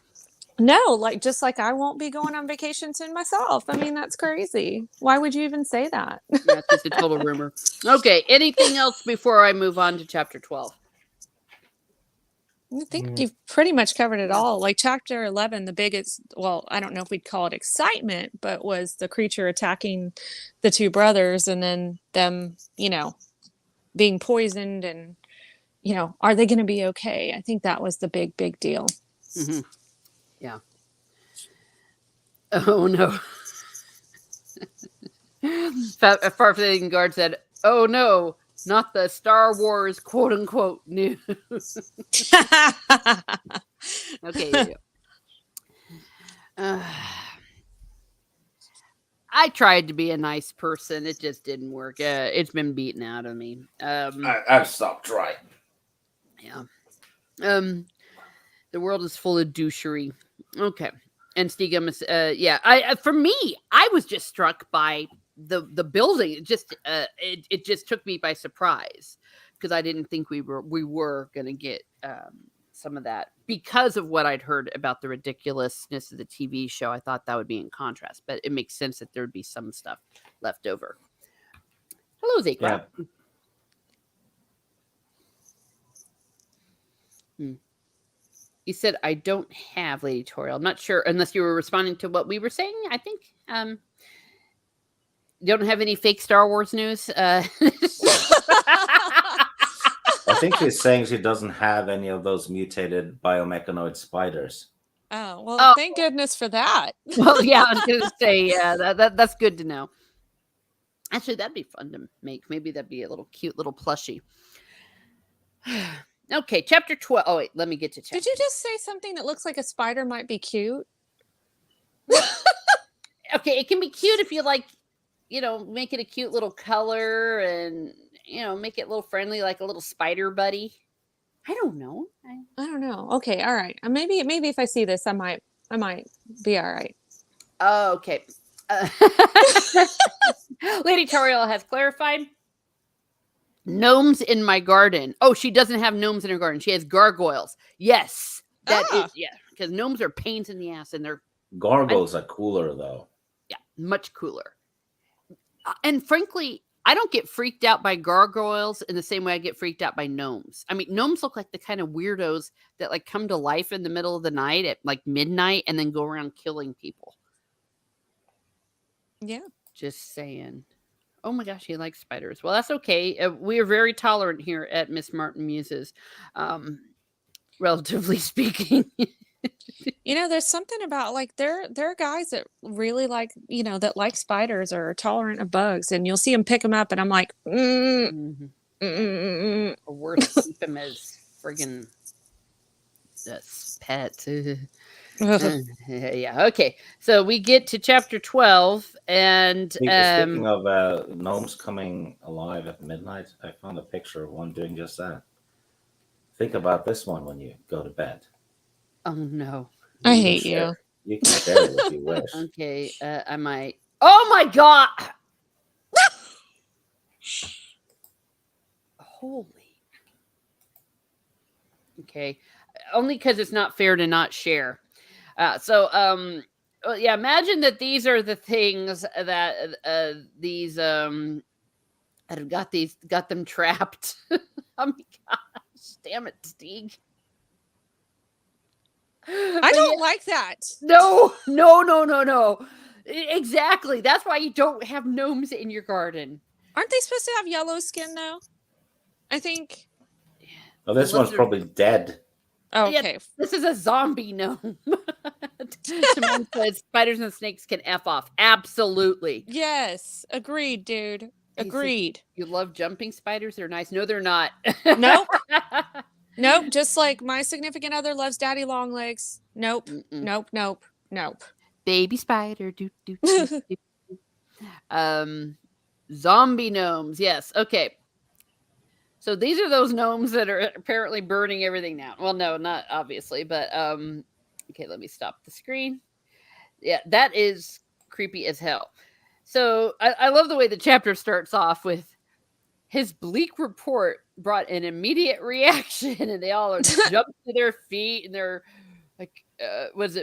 No, just like I won't be going on vacation soon myself. I mean, that's crazy. Why would you even say that? Yeah, it's just a total rumor. Okay, anything else before I move on to chapter 12? I think you've pretty much covered it all. Like chapter 11, the biggest, well, I don't know if we'd call it excitement, but was the creature attacking the two brothers and then them, being poisoned and, are they going to be okay? I think that was the big deal. Mm-hmm. Yeah. Oh, no. Farfetching Guard said, oh, no, not the Star Wars quote-unquote news. Okay, here you go. I tried to be a nice person. It just didn't work. It's been beaten out of me. I've stopped trying. Yeah. The world is full of douchery. Okay. And Stigum is, for me, I was just struck by the building. It just took me by surprise because I didn't think we were going to get some of that because of what I'd heard about the ridiculousness of the TV show. I thought that would be in contrast, but it makes sense that there'd be some stuff left over. Hello, Zakra. Yeah. You said, I don't have Lady Toriel. I'm not sure, unless you were responding to what we were saying. I think you don't have any fake Star Wars news. I think she's saying she doesn't have any of those mutated biomechanoid spiders. Oh, well, thank goodness for that. Well, yeah, I was going to say, yeah, that's good to know. Actually, that'd be fun to make. Maybe that'd be a little cute little plushie. Okay, chapter 12. Oh, wait, let me get to chapter. Did you just say something that looks like a spider might be cute? Okay, it can be cute if you make it a cute little color and make it a little friendly, like a little spider buddy. I don't know. I don't know. Okay, all right. Maybe if I see this, I might be all right. Oh, okay. Lady Toriel has clarified. Gnomes in my garden. Oh, she doesn't have gnomes in her garden. She has gargoyles. Yes, that is because gnomes are pains in the ass, and they're gargoyles are cooler though. Yeah, much cooler. And frankly, I don't get freaked out by gargoyles in the same way I get freaked out by gnomes. I mean, gnomes look like the kind of weirdos that like come to life in the middle of the night at like midnight and then go around killing people. Yeah. Just saying. Oh my gosh, he likes spiders. Well, that's okay. We are very tolerant here at Miss Martin Muses, relatively speaking. There's something about like there are guys that really like, that like spiders or are tolerant of bugs, and you'll see them pick them up, and I'm like, or worse, keep them as friggin' pets. Yeah. Okay. So we get to chapter 12, and speaking of gnomes coming alive at midnight, I found a picture of one doing just that. Think about this one when you go to bed. Oh no! I hate you. You can share it if you wish. Okay, I might. Oh my god! Holy. Okay, only because it's not fair to not share. Yeah, imagine that these are the things that these that have got them trapped. Oh my gosh! Damn it, Stieg. I don't like that. No. Exactly. That's why you don't have gnomes in your garden. Aren't they supposed to have yellow skin though? I think. Oh, this one's probably dead. Oh, okay. Yeah, this is a zombie gnome. Simone says spiders and snakes can F off. Absolutely. Yes. Agreed, dude. Agreed. You love jumping spiders? They're nice. No, they're not. Nope. Nope. Just like my significant other loves daddy long legs. Nope. Mm-mm. Nope. Baby spider. Zombie gnomes. Yes. Okay. So these are those gnomes that are apparently burning everything down. Well, no, not obviously, but okay, let me stop the screen. Yeah, that is creepy as hell. So I love the way the chapter starts off with his bleak report brought an immediate reaction, and they all are jumped to their feet, and they're like,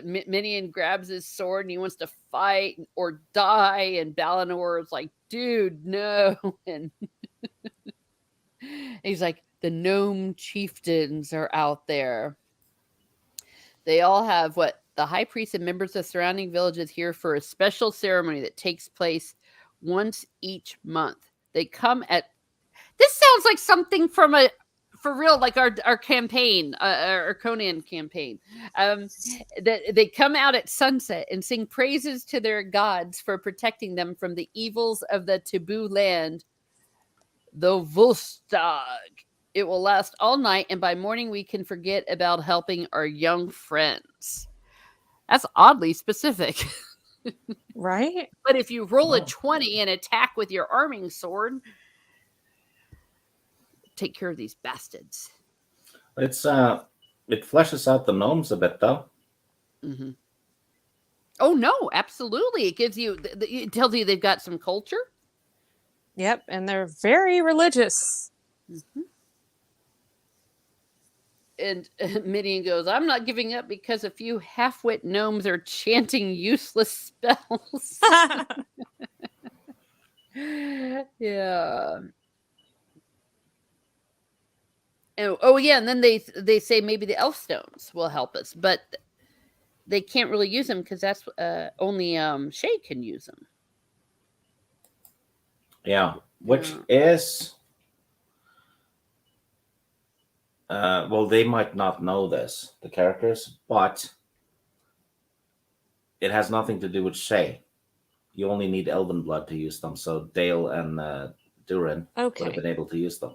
Minion grabs his sword and he wants to fight or die, and Balinor is like, dude, no. And he's like, the gnome chieftains are out there. They all have the high priest and members of surrounding villages here for a special ceremony that takes place once each month. They come at. This sounds like something from for real, like our campaign, our Conan campaign. They come out at sunset and sing praises to their gods for protecting them from the evils of the taboo land, the Volstag. It will last all night, and by morning we can forget about helping our young friends. That's oddly specific. Right? But if you roll a 20 and attack with your arming sword, take care of these bastards. It fleshes out the gnomes a bit, though. Mm-hmm. Oh no, absolutely! It gives you, it tells you they've got some culture. Yep, and they're very religious. Mm-hmm. And Midian goes, I'm not giving up because a few half-wit gnomes are chanting useless spells. Yeah. Oh yeah, and then they say maybe the Elf Stones will help us, but they can't really use them because that's only Shay can use them. Yeah, which is well, they might not know this, the characters, but it has nothing to do with Shay. You only need Elven blood to use them, so Dale and Durin would have been able to use them.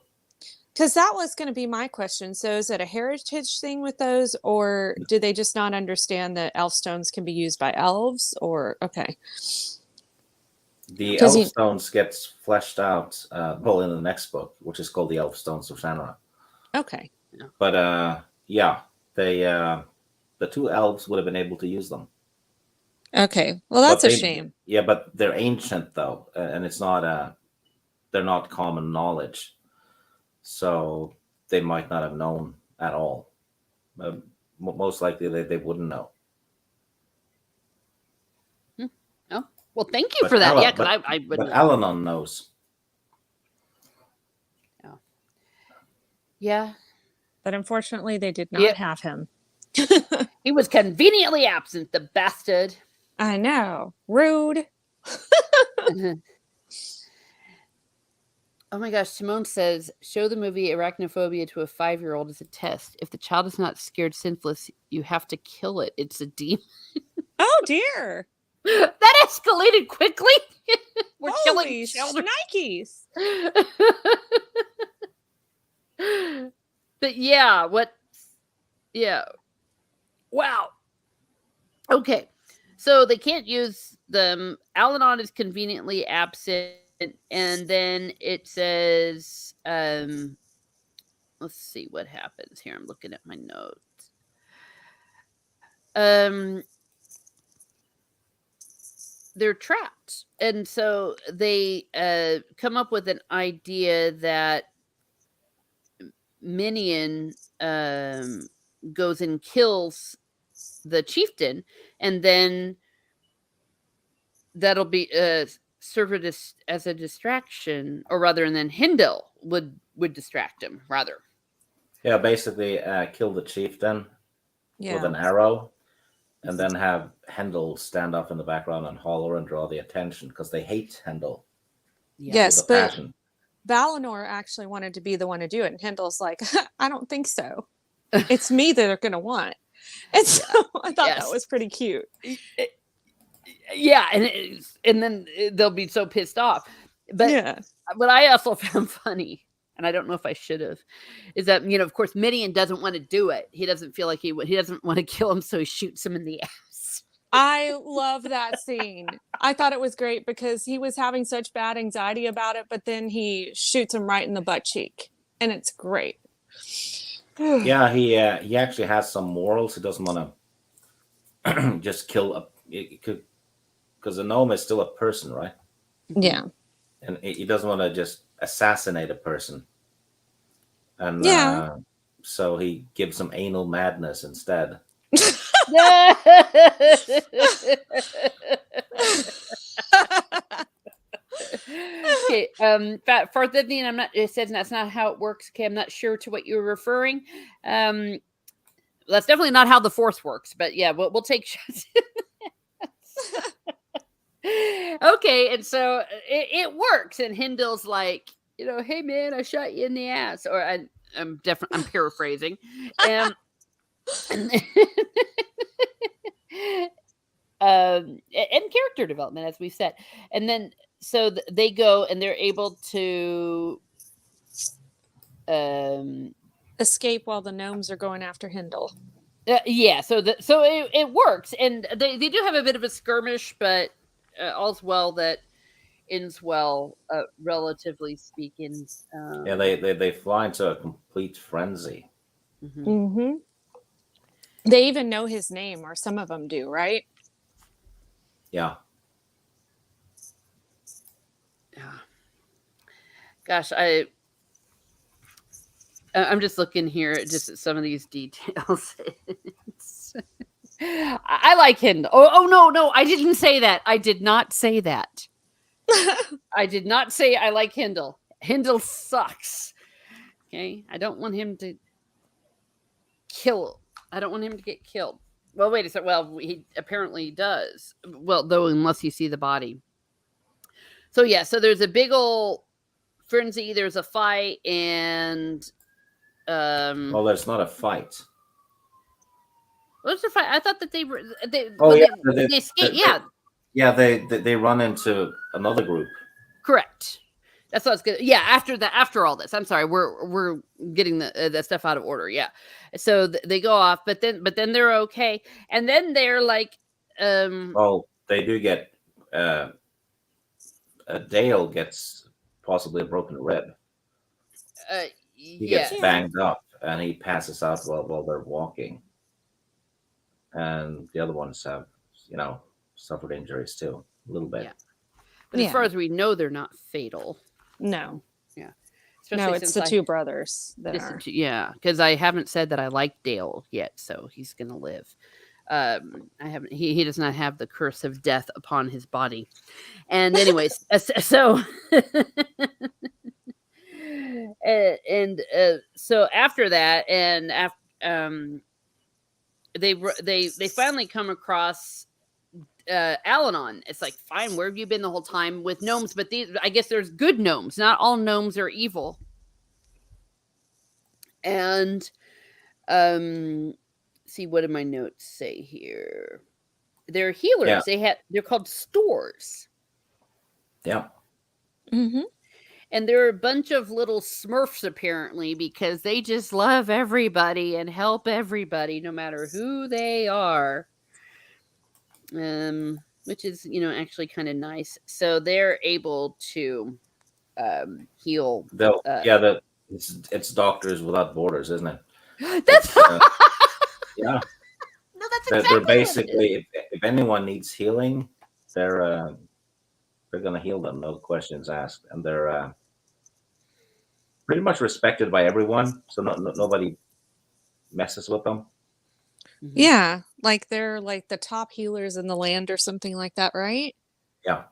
Because that was going to be my question. So is it a heritage thing with those, or do they just not understand that elf stones can be used by elves? Or The Elf Stones gets fleshed out, in the next book, which is called the Elf Stones of Shannara. Okay. But the two elves would have been able to use them. Okay. Well, that's a shame. Yeah, but they're ancient though, and it's not they're not common knowledge, so they might not have known at all. Most likely, they wouldn't know. Oh, well, thank you for that. Yeah, because I wouldn't. But Alanon knows. Yeah. But unfortunately, they did not have him. He was conveniently absent, the bastard. I know. Rude. Oh my gosh, Simone says, show the movie Arachnophobia to a 5-year-old as a test. If the child is not scared senseless, you have to kill it. It's a demon. Oh, dear. That escalated quickly. We're Holy killing children. Nikes. But yeah, wow. Okay. So they can't use them. Alanon is conveniently absent. And then it says, let's see what happens here. I'm looking at my notes. They're trapped. And so they come up with an idea that Minion goes and kills the chieftain, and then that'll be serve it as a distraction, or rather, and then Hindle would distract him, rather. Yeah, basically kill the chieftain with an arrow, and then have Hindle stand up in the background and holler and draw the attention, because they hate Hindle. Yes, but Valinor actually wanted to be the one to do it, and Hindle's like, I don't think so. It's me that they're going to want. And so I thought that was pretty cute. Yeah, and then they'll be so pissed off. But what I also found funny, and I don't know if I should have, is that, of course, Midian doesn't want to do it. He doesn't feel like he doesn't want to kill him, so he shoots him in the ass. I love that scene. I thought it was great because he was having such bad anxiety about it, but then he shoots him right in the butt cheek, and it's great. Yeah, he actually has some morals. He doesn't want to just kill because a gnome is still a person, right? Yeah. And he doesn't want to just assassinate a person. And so he gives him anal madness instead. Okay, for Vivian, it says that's not how it works. Okay, I'm not sure to what you're referring. That's definitely not how the Force works, but yeah, we'll take shots. Okay, and so it works, and Hindle's like, hey man, I shot you in the ass, or I'm paraphrasing, and character development, as we've said, and then so they go and they're able to escape while the gnomes are going after Hindle. Yeah, so it works, and they do have a bit of a skirmish, but all's well that ends well, relatively speaking. Yeah, they fly into a complete frenzy. Mm-hmm. Mm-hmm. They even know his name, or some of them do, right? Yeah. Yeah. Gosh, I'm just looking here at just some of these details. I like Hindle. Oh no, I didn't say that. I did not say that. I did not say I like Hindle. Hindle sucks. Okay, I don't want him to kill. I don't want him to get killed. Well, wait a second. Well, he apparently does. Well, though, unless you see the body. So yeah, so there's a big old frenzy. There's a fight, and well, there's not a fight. What's the fight? I thought that they escaped. They run into another group. Correct. That's what I was good. Yeah, after all this, I'm sorry, we're getting the stuff out of order. Yeah, so they go off, but then they're okay, and then they're like, they do get Dale gets possibly a broken rib. He gets banged up and he passes out while they're walking. And the other ones have, suffered injuries too, a little bit. Yeah. But as far as we know, they're not fatal. No. Yeah. Especially it's the two brothers that are. Because I haven't said that I like Dale yet, so he's gonna live. I haven't. He does not have the curse of death upon his body. And anyways, so so after that, and after they finally come across Al-Anon. It's like, fine, where have you been the whole time with gnomes? But I guess there's good gnomes. Not all gnomes are evil. And see, what did my notes say here? They're healers. Yeah. They're called stores. Yeah. Mm-hmm. And they're a bunch of little Smurfs, apparently, because they just love everybody and help everybody, no matter who they are. Which is, actually kind of nice. So they're able to heal. It's Doctors Without Borders, isn't it? That's yeah. No, that's exactly. They're basically, if anyone needs healing, they're gonna heal them, no questions asked, and they're pretty much respected by everyone, so nobody messes with them. Mm-hmm. Yeah, like they're like the top healers in the land or something like that, right? Yeah.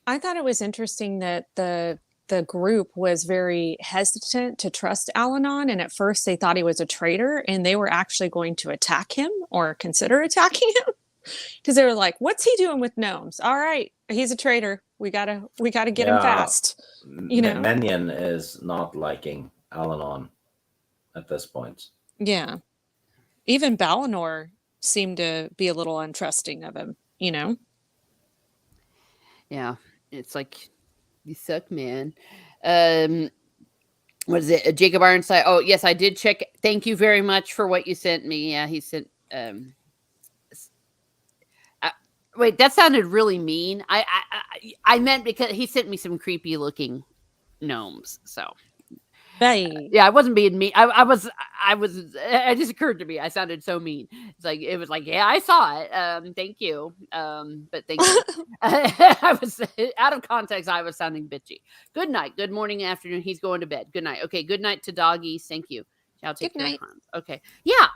I thought it was interesting that the group was very hesitant to trust Al-Anon, and at first they thought he was a traitor, and they were actually going to attack him or consider attacking him because they were like, "What's he doing with gnomes? All right, he's a traitor. We gotta get him fast." Menyon is not liking Al-Anon at this point. Yeah. Even Balinor seemed to be a little untrusting of him, Yeah, it's like, you suck, man. What is it? Jacob Ironside. Oh, yes, I did check. Thank you very much for what you sent me. Yeah, he sent. Wait, that sounded really mean. I meant because he sent me some creepy looking gnomes. So. Yeah, I wasn't being mean. I was. It just occurred to me. I sounded so mean. It was like, yeah, I saw it. Thank you. But thank you. I was out of context. I was sounding bitchy. Good night. Good morning. Afternoon. He's going to bed. Good night. Okay. Good night to doggies. Thank you. I'll take good night. Okay. Yeah.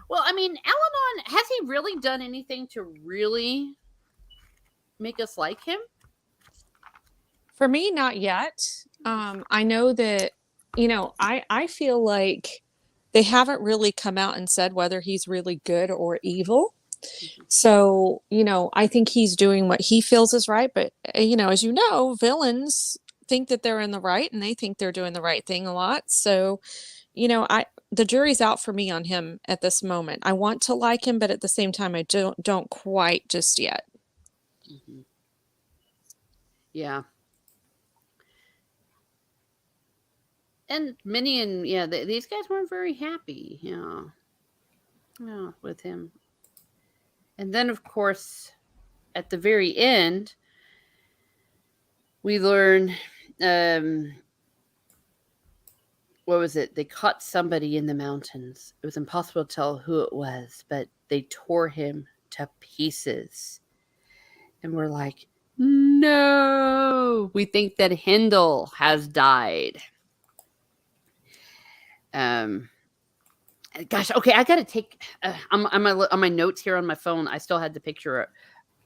Well, I mean, Al-Anon, has he really done anything to really make us like him? For me, not yet. I know that. I feel like they haven't really come out and said whether he's really good or evil. So, I think he's doing what he feels is right. But, as you know, villains think that they're in the right and they think they're doing the right thing a lot. So, the jury's out for me on him at this moment. I want to like him, but at the same time, I don't quite just yet. Mm-hmm. Yeah. And Minnie these guys weren't very happy, with him. And then, of course, at the very end, we learn, what was it? They caught somebody in the mountains. It was impossible to tell who it was, but they tore him to pieces. And we're like, no, we think that Hindle has died. Gosh, okay, I gotta take on my notes here on my phone. I still had the picture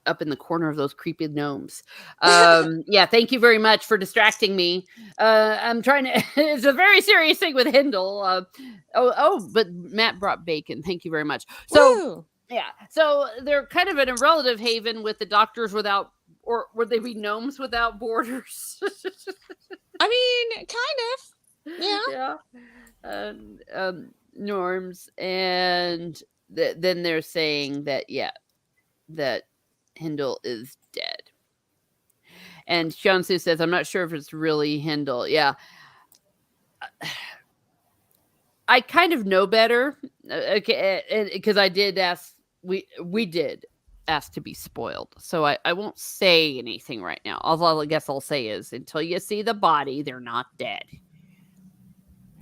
up in the corner of those creepy gnomes. Yeah, thank you very much for distracting me. I'm trying to. It's a very serious thing with Hindle. But Matt brought bacon. Thank you very much. So Woo! Yeah, so they're kind of in a relative haven with the Doctors Without, or would they be Gnomes Without Borders? I mean, kind of. Yeah. Norms, and then they're saying that that Hindle is dead. And Shansu says, I'm not sure if it's really Hindle. Yeah. I kind of know better, okay, because I did ask. We did asked to be spoiled. So I won't say anything right now. All I guess I'll say is until you see the body, they're not dead.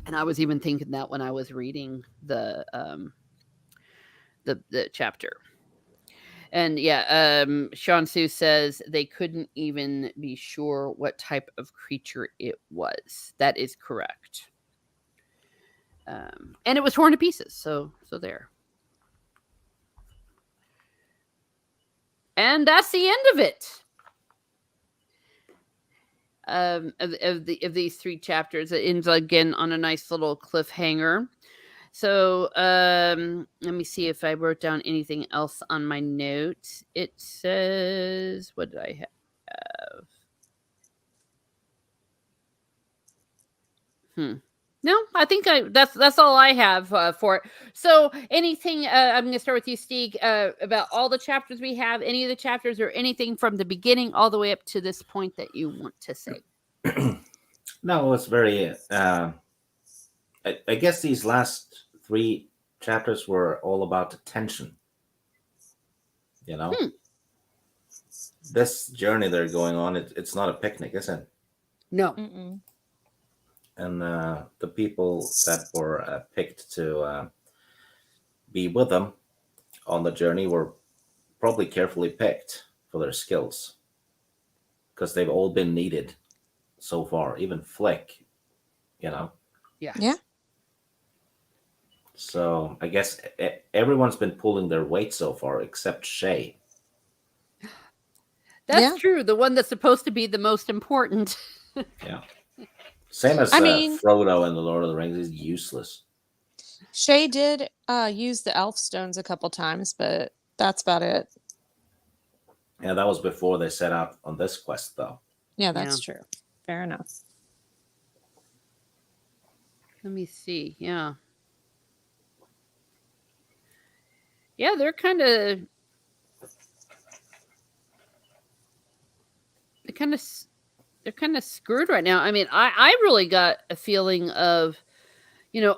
And I was even thinking that when I was reading the chapter. And yeah, Sean Sue says they couldn't even be sure what type of creature it was. That is correct. And it was torn to pieces. So there. And that's the end of it. Of these 3 chapters, it ends again on a nice little cliffhanger. So let me see if I wrote down anything else on my note. It says, what did I have? No, I think that's all I have for it. So anything, I'm going to start with you, Stieg, about all the chapters we have, any of the chapters or anything from the beginning all the way up to this point that you want to say. No, it's very, I guess these last 3 chapters were all about the tension. This journey they're going on, it's not a picnic, is it? No. Mm-mm. And the people that were picked to be with them on the journey were probably carefully picked for their skills, because they've all been needed so far, even Flick, Yeah. So I guess everyone's been pulling their weight so far except Shay. That's true. The one that's supposed to be the most important. Yeah. Same as Frodo in The Lord of the Rings is useless. Shay did use the Elf Stones a couple times, but that's about it. Yeah, that was before they set out on this quest, though. Yeah, that's true. Fair enough. Let me see. Yeah. Yeah, they're kind of screwed right now. I mean, I really got a feeling of,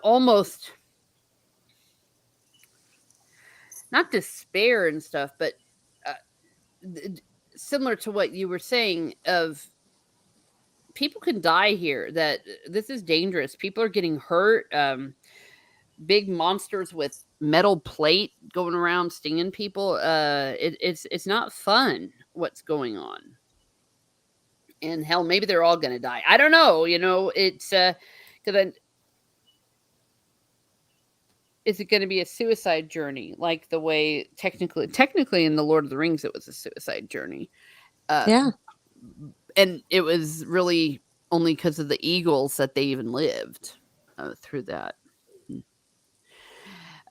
almost not despair and stuff, but similar to what you were saying of people can die here, that this is dangerous. People are getting hurt. Big monsters with metal plate going around stinging people. It's not fun what's going on. And hell, maybe they're all going to die. I don't know. It's because is it going to be a suicide journey like the way technically in the Lord of the Rings it was a suicide journey. Yeah. And it was really only because of the eagles that they even lived through that.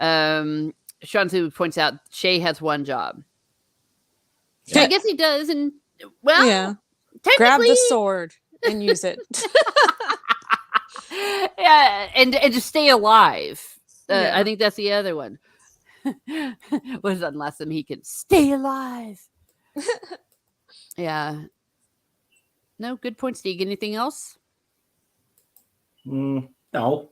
Shansu points out Shay has one job. So I guess he does, and grab the sword and use it. Yeah, and to stay alive. I think that's the other one. Was unless he can stay alive. Yeah. No, good point, Steve. Anything else? No.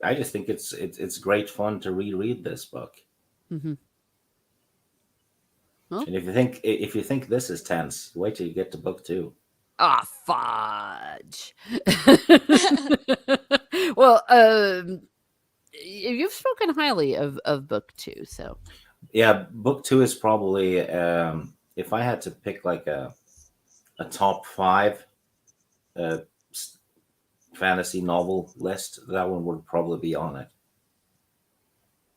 I just think it's great fun to reread this book. Mm-hmm. Well, and if you think this is tense, wait till you get to book 2. Fudge. Well, you've spoken highly of book 2, so yeah, book 2 is probably if I had to pick like a top 5 fantasy novel list, that one would probably be on it.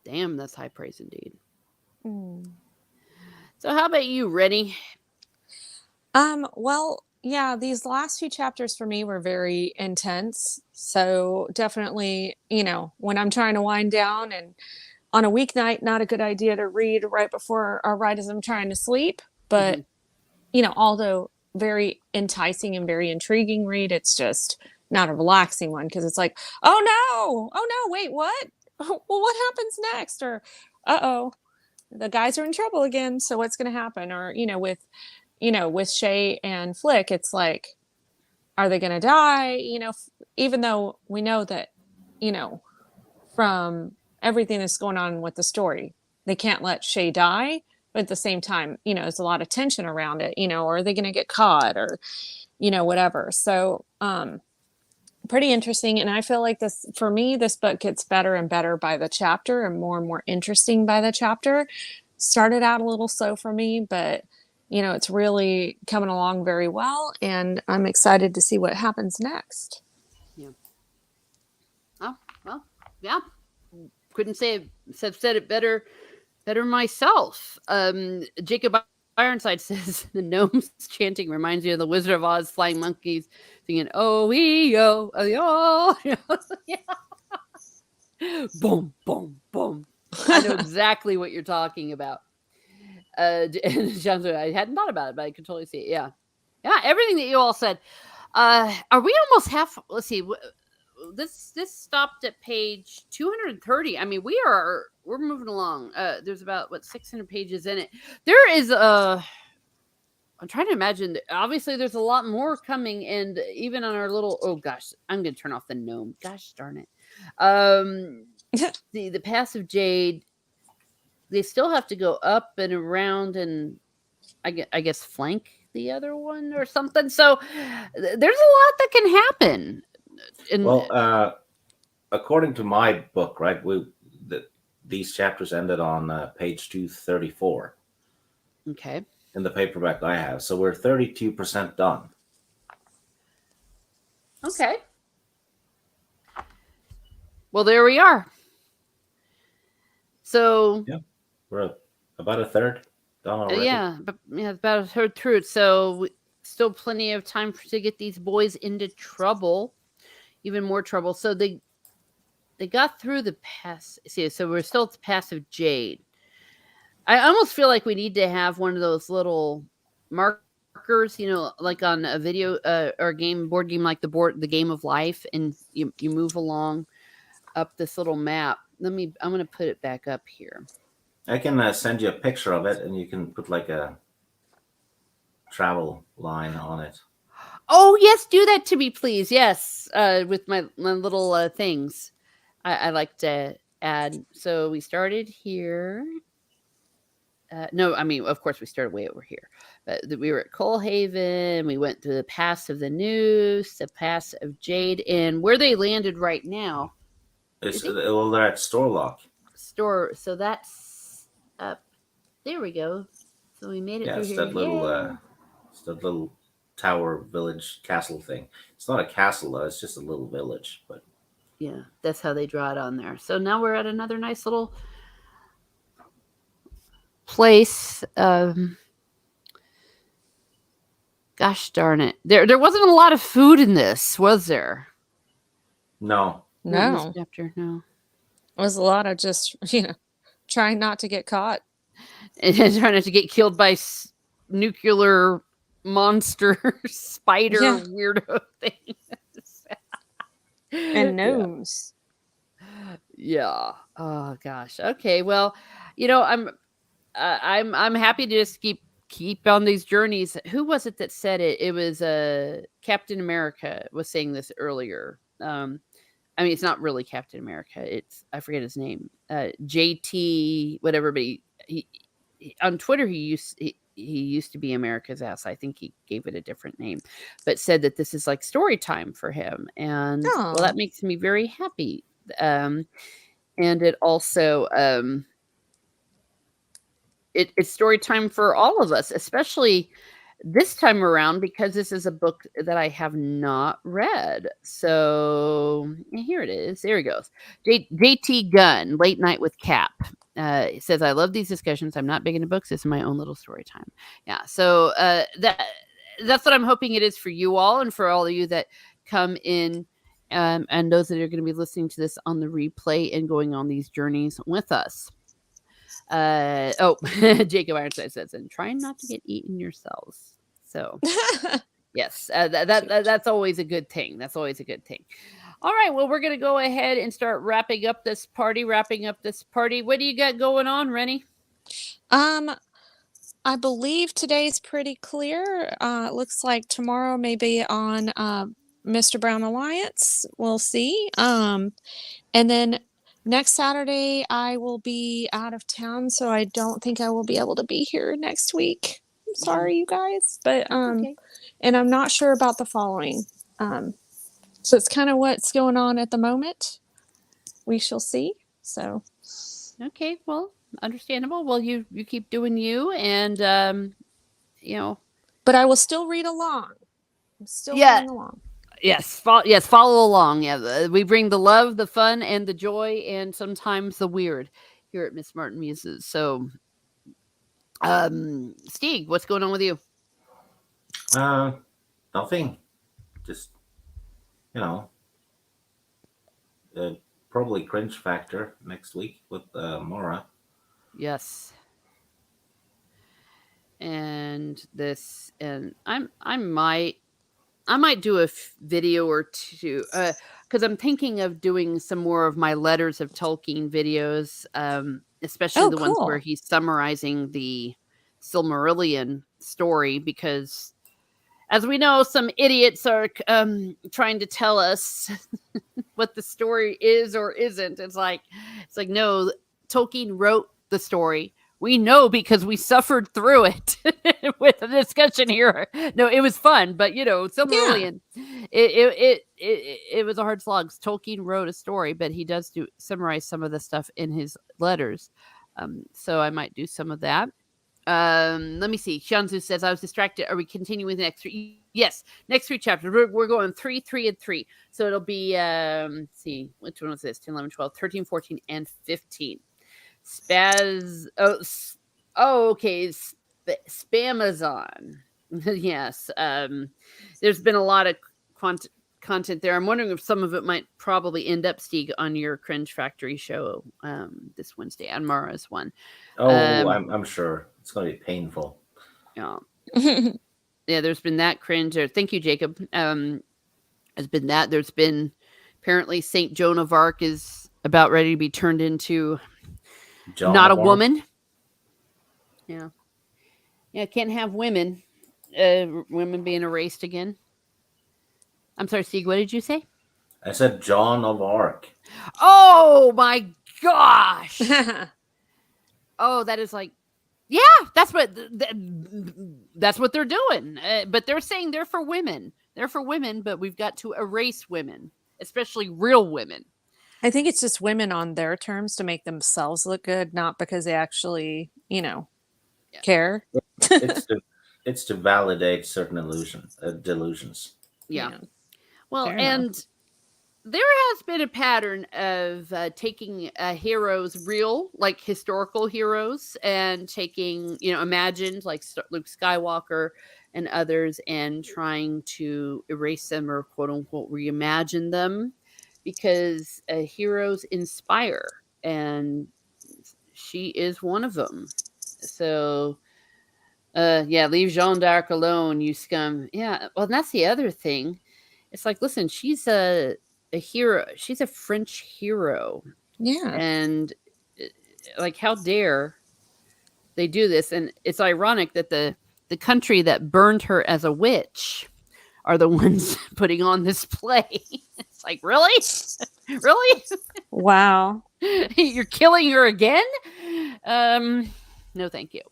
Damn, that's high praise indeed. So how about you, Rennie? Well, yeah, these last 2 chapters for me were very intense. So definitely, when I'm trying to wind down and on a weeknight, not a good idea to read right before or right as I'm trying to sleep. But, although very enticing and very intriguing read, it's just not a relaxing one because it's like, oh no, wait, what? Well, what happens next? Or, uh-oh, the guys are in trouble again. So what's going to happen? Or, with Shay and Flick, it's like, are they going to die? Even though we know that, from everything that's going on with the story, they can't let Shay die. But at the same time, there's a lot of tension around it, are they going to get caught or, whatever. So, pretty interesting. And I feel like for me, this book gets better and better by the chapter and more interesting by the chapter. Started out a little slow for me, but it's really coming along very well, and I'm excited to see what happens next. Yeah. Oh, well, yeah. Couldn't said it better myself. Jacob Ironside says the gnomes chanting reminds me of the Wizard of Oz flying monkeys singing "Oh ee oh oh." Boom, boom, boom. I know exactly what you're talking about. And I hadn't thought about it, but I could totally see it. Yeah, everything that you all said. Are we almost half? Let's see. This stopped at page 230. I mean, we're moving along. There's about 600 pages in it. There is I'm trying to imagine. Obviously, there's a lot more coming, and even on our little. Oh gosh, I'm gonna turn off the gnome. Gosh darn it. The Pass of Jade. They still have to go up and around, and I guess flank the other one or something. So there's a lot that can happen. According to my book, right, these chapters ended on page 234. Okay. In the paperback I have, so we're 32% done. Okay. Well, there we are. So yeah, we're about a third done already. About a third through. So still plenty of time to get these boys into trouble. Even more trouble. So they got through the pass. See, so we're still at the Pass of Jade. I almost feel like we need to have one of those little markers, like on a video or board game, like the Game of Life, and you move along up this little map. I'm going to put it back up here. I can send you a picture of it, and you can put like a travel line on it. Oh, yes, do that to me, please. Yes, with my little things I like to add. So we started here. No, I mean, of course, we started way over here. But we were at Coalhaven. We went through the Pass of the Noose, the Pass of Jade, and where they landed right now. They're at Storlock. So that's up. There we go. So we made it through here. It's that little tower village castle thing. It's not a castle though, it's just a little village, but yeah, that's how they draw it on there. So now we're at another nice little place. Gosh darn it, there wasn't a lot of food in this, was there? No. In this chapter, no. It was a lot of just trying not to get caught and trying not to get killed by nuclear monster spider weirdo things and gnomes. Yeah. Oh gosh. Okay. Well, I'm happy to just keep on these journeys. Who was it that said it? It was Captain America was saying this earlier. I mean, it's not really Captain America. I forget his name. JT whatever. But he on Twitter he used to be America's Ass. I think he gave it a different name, but said that this is like story time for him. And well, that makes me very happy. And it also, it's story time for all of us, especially this time around, because this is a book that I have not read. So here it is. There he goes. JT Gunn, Late Night with Cap. It says, I love these discussions. I'm not big into books. This is my own little story time. Yeah. So that's what I'm hoping it is for you all, and for all of you that come in, and those that are going to be listening to this on the replay and going on these journeys with us. Jacob Ironside says, and trying not to get eaten yourselves. So yes, that's always a good thing. That's always a good thing. All right, well, we're going to go ahead and start wrapping up this party. What do you got going on, Rennie? I believe today's pretty clear. It looks like tomorrow may be on Mr. Brown Alliance. We'll see. And then Next Saturday, I will be out of town, so I don't think I will be able to be here next week. I'm sorry, you guys, but Okay. and I'm not sure about the following. So it's kind of what's going on at the moment. We shall see. So, Okay, well, understandable. Well, you keep doing you, and you know, but I will still read along. I'm still yeah, reading along. yes, follow along. Yeah, we bring the love, the fun, and the joy, and sometimes the weird here at Miss Martin Muses. So, Stieg, what's going on with you? Nothing. Just, you know, probably cringe factor next week with Mora. Yes. And this, and I might do a video or two, because I'm thinking of doing some more of my Letters of Tolkien videos, especially Oh, the ones where cool. he's summarizing the Silmarillion story, because as we know, some idiots are trying to tell us what the story is or isn't. It's like no, Tolkien wrote the story. We know because we suffered through it with the discussion here. No, it was fun, but Silmarillion, it was a hard slog. Tolkien wrote a story, but he does summarize some of the stuff in his letters. So I might do some of that. Let me see. Shanzu says, I was distracted. Are we continuing the next three? Yes, next three chapters. We're going 3, 3, and 3. So it'll be, let's see, which one was this? 10, 11, 12, 13, 14, and 15. Okay. Spamazon. Yes. There's been a lot of content there. I'm wondering if some of it might probably end up, Stieg, on your Cringe Factory show this Wednesday, on Mara's one. Oh, I'm sure it's going to be painful. Yeah. Yeah, there's been that cringe. Thank you, Jacob. Has been that. There's been apparently Saint Joan of Arc is about ready to be turned into not a woman. Yeah. Yeah, can't have women. Women being erased again. I'm sorry, Stieg, what did you say? I said Joan of Arc. Oh my gosh. Oh, that is like, yeah, that's what they're doing. But they're saying they're for women. They're for women, but we've got to erase women, especially real women. I think it's just women on their terms to make themselves look good, not because they actually, care. It's to validate certain delusions. Yeah. Well, and there has been a pattern of taking heroes, real, like historical heroes, and taking, imagined, like Luke Skywalker and others, and trying to erase them or quote unquote reimagine them, because heroes inspire, and she is one of them. So, leave Jeanne d'Arc alone, you scum. Yeah, well, that's the other thing. It's like, listen, she's a hero. She's a French hero. Yeah. And like, how dare they do this? And it's ironic that the country that burned her as a witch are the ones putting on this play. It's like, really? Really? Wow. You're killing her again? No, thank you.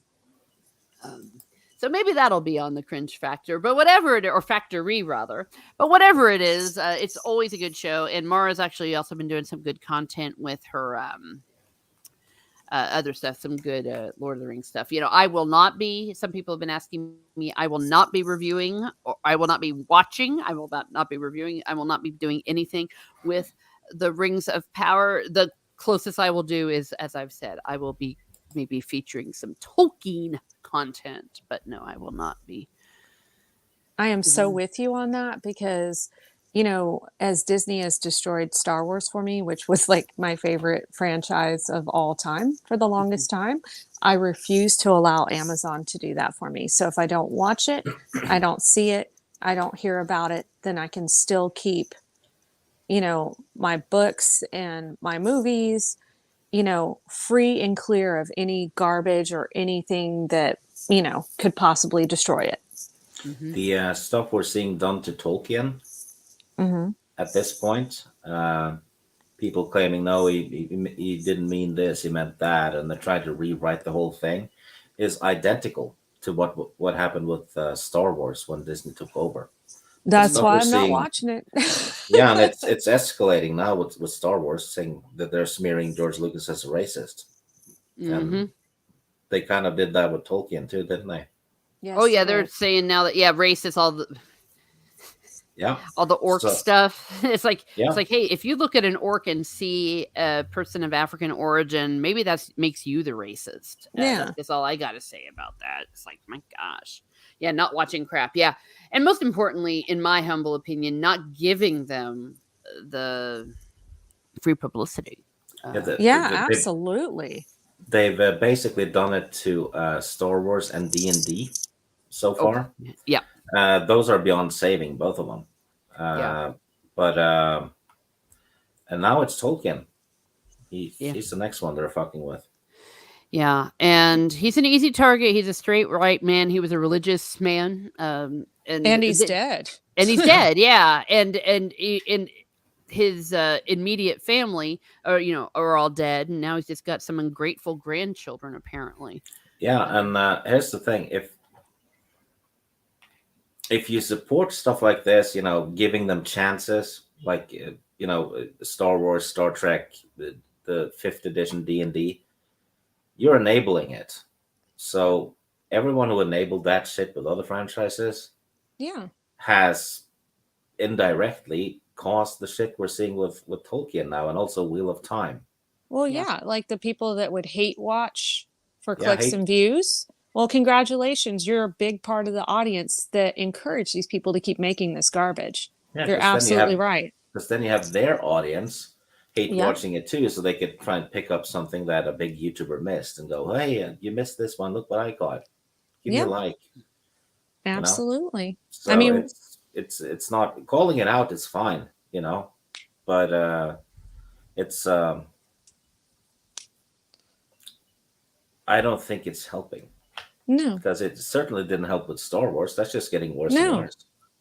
So maybe that'll be on the Cringe Factor, but whatever or Factory rather. But whatever it is, it's always a good show. And Mara's actually also been doing some good content with her other stuff, some good Lord of the Rings stuff. I will not be. Some people have been asking me. I will not be reviewing, or I will not be watching. I will not be reviewing. I will not be doing anything with the Rings of Power. The closest I will do is, as I've said, I will be maybe featuring some Tolkien content, but no, I will not be. I am so with you on that, because as Disney has destroyed Star Wars for me, which was like my favorite franchise of all time for the longest time, I refuse to allow Amazon to do that for me. So if I don't watch it, I don't see it, I don't hear about it, then I can still keep my books and my movies free and clear of any garbage or anything that could possibly destroy it. The stuff we're seeing done to Tolkien at this point, people claiming no, he didn't mean this, he meant that, and they're trying to rewrite the whole thing, is identical to what happened with Star Wars when Disney took over. The That's stuff why we're I'm not seeing, watching it. yeah, and it's escalating now with Star Wars, saying that they're smearing George Lucas as a racist, and they kind of did that with Tolkien too, didn't they? Yes, Oh yeah, they're saying now that racist, all the orc stuff. It's like hey, if you look at an orc and see a person of African origin, maybe that makes you the racist. That's all I got to say about that. It's like, my gosh, yeah, not watching crap, yeah, and most importantly, in my humble opinion, not giving them the free publicity. Absolutely. They've basically done it to Star Wars and D&D so far. Yeah. Those are beyond saving, both of them. But and now it's Tolkien. He's the next one they're fucking with. Yeah, and he's an easy target. He's a straight right man. He was a religious man, and he's dead. And he's dead. Yeah, and his immediate family are all dead, and now he's just got some ungrateful grandchildren apparently. Yeah, and here's the thing: if you support stuff like this, giving them chances, like Star Wars, Star Trek, the 5th edition D&D, you're enabling it. So everyone who enabled that shit with other franchises, has indirectly caused the shit we're seeing with Tolkien now, and also Wheel of Time. Well, like the people that would hate watch for clicks and views. Well, congratulations. You're a big part of the audience that encourage these people to keep making this garbage. You're absolutely right. Because then you have their audience hate watching it too, so they could try and pick up something that a big YouTuber missed and go, hey, you missed this one. Look what I got. Give me a like. Absolutely. So I mean, it's not, calling it out is fine, but it's I don't think it's helping. No, because it certainly didn't help with Star Wars. That's just getting worse and worse.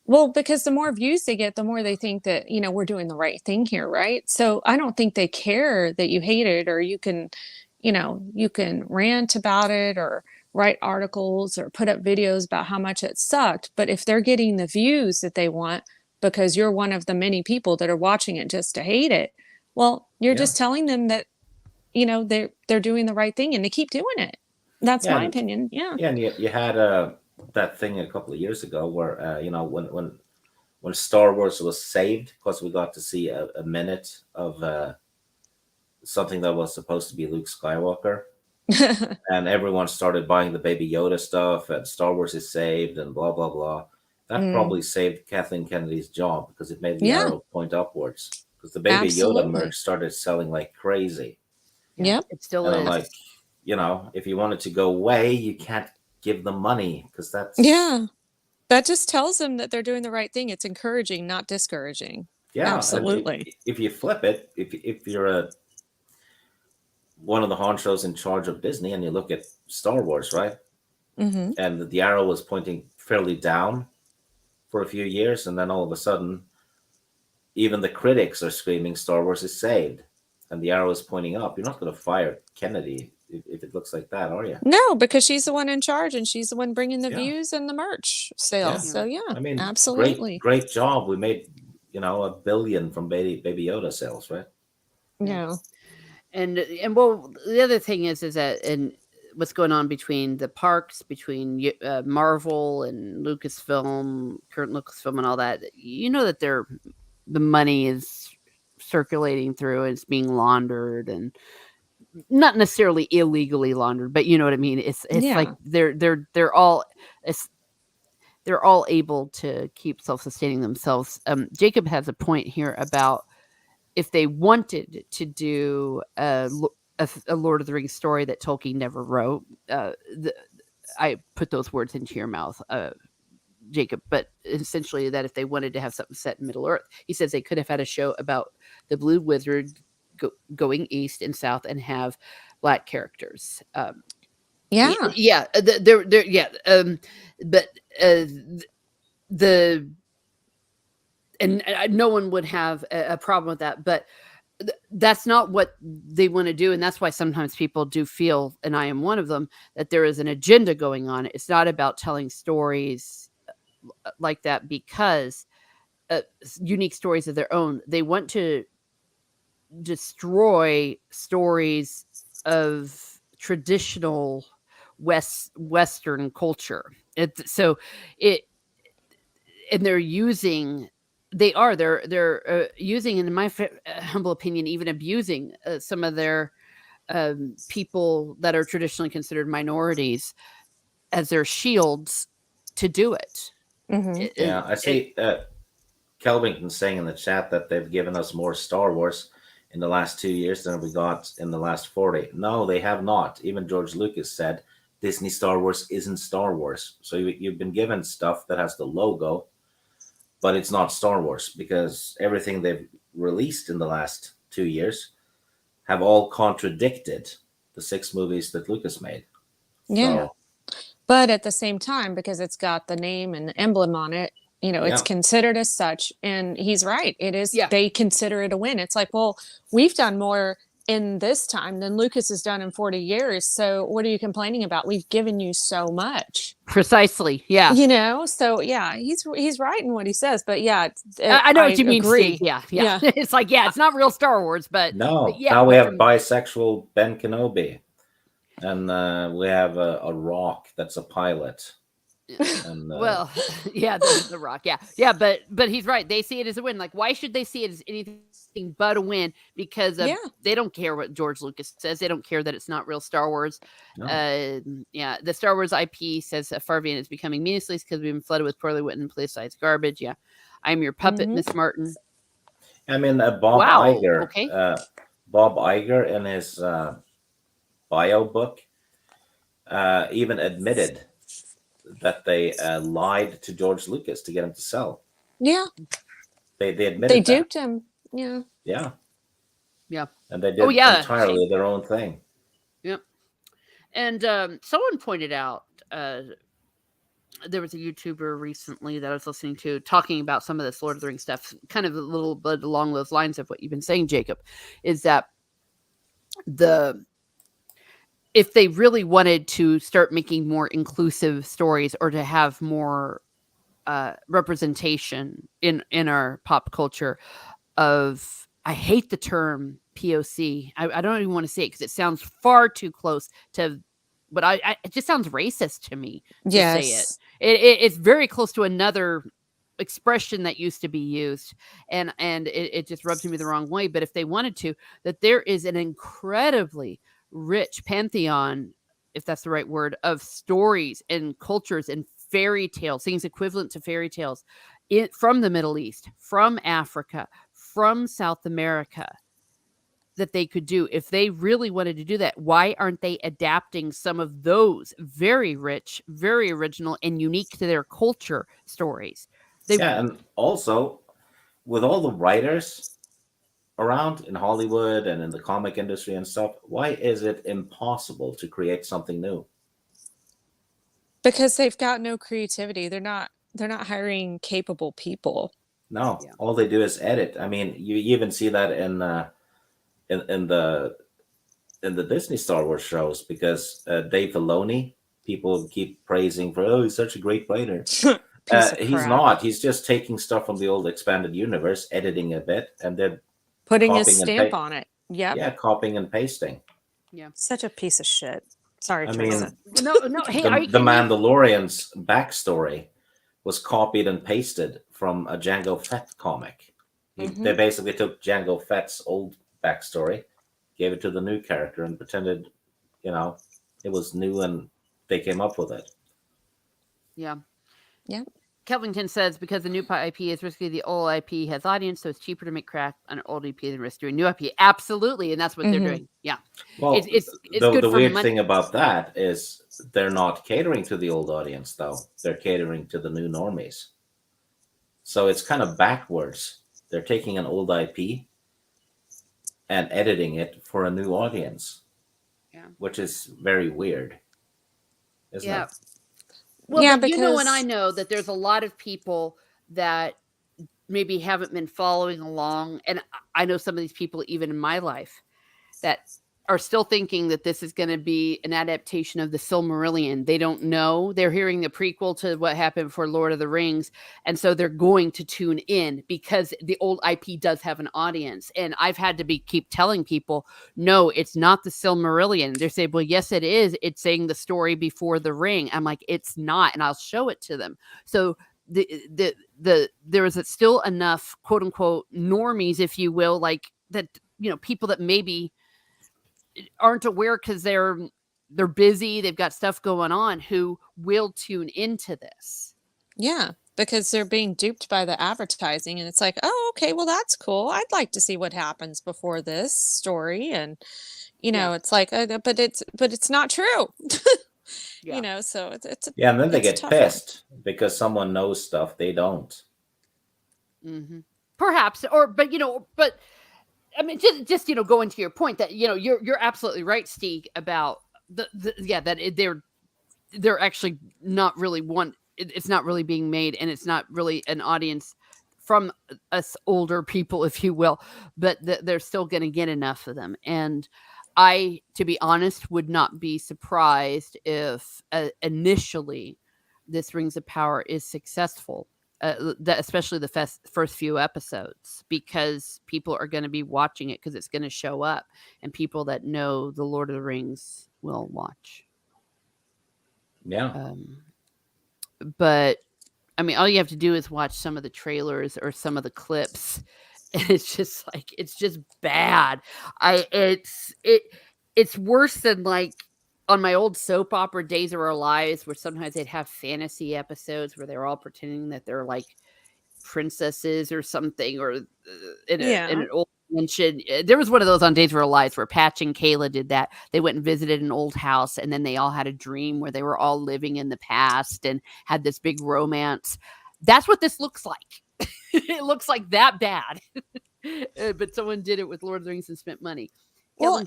Well, because the more views they get, the more they think that, we're doing the right thing here, right? So I don't think they care that you hate it, or you can rant about it or write articles or put up videos about how much it sucked. But if they're getting the views that they want because you're one of the many people that are watching it just to hate it, well, you're just telling them that, they're doing the right thing and to keep doing it. That's my opinion. Yeah. Yeah, and you had that thing a couple of years ago where when Star Wars was saved, because we got to see a minute of something that was supposed to be Luke Skywalker, and everyone started buying the Baby Yoda stuff, and Star Wars is saved, and blah blah blah. That probably saved Kathleen Kennedy's job, because it made the arrow point upwards. Because the Baby Yoda merch started selling like crazy. Yeah, it still is. Like, if you want it to go away, you can't give them money, because that's that just tells them that they're doing the right thing. It's encouraging, not discouraging. Absolutely. If you flip it, if you're one of the honchos in charge of Disney, and you look at Star Wars, right? Mm-hmm. And the arrow was pointing fairly down for a few years, and then all of a sudden, even the critics are screaming Star Wars is saved, and the arrow is pointing up. You're not going to fire Kennedy if it looks like that, are you? No, because she's the one in charge, and she's the one bringing the views and the merch sales. So I mean, absolutely, great job. We made $1 billion from Baby Yoda sales, right? Yeah. And well, the other thing is that what's going on between the parks, between Marvel and Lucasfilm, current Lucasfilm, and all that, that the money is circulating through and it's being laundered, and not necessarily illegally laundered, but you know what I mean. It's like they're all able to keep self-sustaining themselves. Jacob has a point here about if they wanted to do a Lord of the Rings story that Tolkien never wrote. I put those words into your mouth, Jacob, but essentially that if they wanted to have something set in Middle Earth, he says they could have had a show about the Blue Wizard going east and south and have black characters. But no one would have a problem with that. But that's not what they want to do, and that's why sometimes people do feel, and I am one of them, that there is an agenda going on. It's not about telling stories like that because unique stories of their own. They want to destroy stories of traditional Western culture. So it and they're using they're using, in my humble opinion, even abusing some of their people that are traditionally considered minorities as their shields to do it. Yeah, I see Kelvington saying in the chat that they've given us more Star Wars in the last 2 years than we got in the last 40. No, they have not. Even George Lucas said Disney Star Wars isn't Star Wars. So you've been given stuff that has the logo, but it's not Star Wars because everything they've released in the last 2 years have all contradicted the 6 movies that Lucas made. Yeah. But at the same time, because it's got the name and the emblem on it, it's considered as such. And he's right. It is. Yeah. They consider it a win. It's like, well, we've done more in this time than Lucas has done in 40 years. So what are you complaining about? We've given you so much. Precisely. Yeah. So yeah, he's right in what he says. But yeah, I know what you mean, agree. Steve. Yeah. It's like, it's not real Star Wars, but no. But yeah, now we have bisexual Ben Kenobi. And we have a Rock that's a pilot. And, well, yeah, the Rock, yeah, but he's right. They see it as a win. Like, why should they see it as anything but a win? Because they don't care what George Lucas says. They don't care that it's not real Star Wars. No. The Star Wars IP says Farvian is becoming meaningless because we've been flooded with poorly written politicized garbage. Yeah, I'm your puppet, Miss Martin. I mean, Bob Iger. Okay. Bob Iger in his bio book even admitted that they lied to George Lucas to get him to sell. Yeah. They admitted they duped him. Yeah. Yeah. And they did entirely their own thing. Yep. And someone pointed out there was a YouTuber recently that I was listening to talking about some of this Lord of the Rings stuff, kind of a little bit along those lines of what you've been saying, Jacob, is that if they really wanted to start making more inclusive stories or to have more representation in our pop culture of, I hate the term POC. I don't even want to say it because it sounds far too close to, but it just sounds racist to me to say it. It's very close to another expression that used to be used, and it just rubs me the wrong way. But if they wanted to, that there is an incredibly rich pantheon, if that's the right word, of stories and cultures and fairy tales, things equivalent to fairy tales from the Middle East, from Africa, from South America, that they could do. If they really wanted to do that, why aren't they adapting some of those very rich, very original, and unique to their culture stories? And also with all the writers around in Hollywood and in the comic industry and stuff, why is it impossible to create something new? Because they've got no creativity. They're not hiring capable people. No, all they do is edit. I mean, you even see that in the Disney Star Wars shows, because Dave Filoni, people keep praising for, he's such a great writer. He's not. He's just taking stuff from the old expanded universe, editing a bit, and then putting his stamp on it. Yeah, copying and pasting. Yeah, such a piece of shit. Sorry, Teresa. No. Hey, the Mandalorian's backstory was copied and pasted from a Jango Fett comic. They basically took Jango Fett's old backstory, gave it to the new character, and pretended, it was new, and they came up with it. Yeah. Yeah. Kelvington says, because the new IP is risky, the old IP has audience, so it's cheaper to make crap on an old IP than risk doing new IP. Absolutely, and that's what they're doing. Yeah. Well, it's good. The weird thing about that is they're not catering to the old audience, though. They're catering to the new normies. So it's kind of backwards. They're taking an old IP and editing it for a new audience. Yeah. Which is very weird. Isn't it? Well, because and I know that there's a lot of people that maybe haven't been following along, and I know some of these people even in my life that are still thinking that this is going to be an adaptation of the Silmarillion. They don't know. They're hearing the prequel to what happened for Lord of the Rings, and so they're going to tune in because the old IP does have an audience. And I've had to keep telling people, no, it's not the Silmarillion. They say, well, yes, it is. It's saying the story before the ring. I'm like, it's not, and I'll show it to them. So there is still enough quote unquote normies, if you will, like that, people that maybe aren't aware because they're busy, they've got stuff going on, who will tune into this. Yeah, because they're being duped by the advertising, and it's like, oh, okay, well, that's cool. I'd like to see what happens before this story, and it's like, but it's not true. So it's and then they it's a get tough pissed because someone knows stuff they don't. Mm-hmm. Perhaps, but I mean, just going to your point that you're absolutely right, Steve, about that they're actually not really it's not really being made, and it's not really an audience from us older people, if you will, but they're still going to get enough of them. And I, to be honest, would not be surprised if initially this Rings of Power is successful. Especially the first few episodes, because people are going to be watching it because it's going to show up, and people that know the Lord of the Rings will watch. Yeah. But I mean, all you have to do is watch some of the trailers or some of the clips, and it's just bad. It's worse than like on my old soap opera Days of Our Lives, where sometimes they'd have fantasy episodes where they're all pretending that they're like princesses or something, or in an old mansion. There was one of those on Days of Our Lives where Patch and Kayla did that. They went and visited an old house, and then they all had a dream where they were all living in the past and had this big romance. That's what this looks like. It looks like that bad. But someone did it with Lord of the Rings and spent money. Well,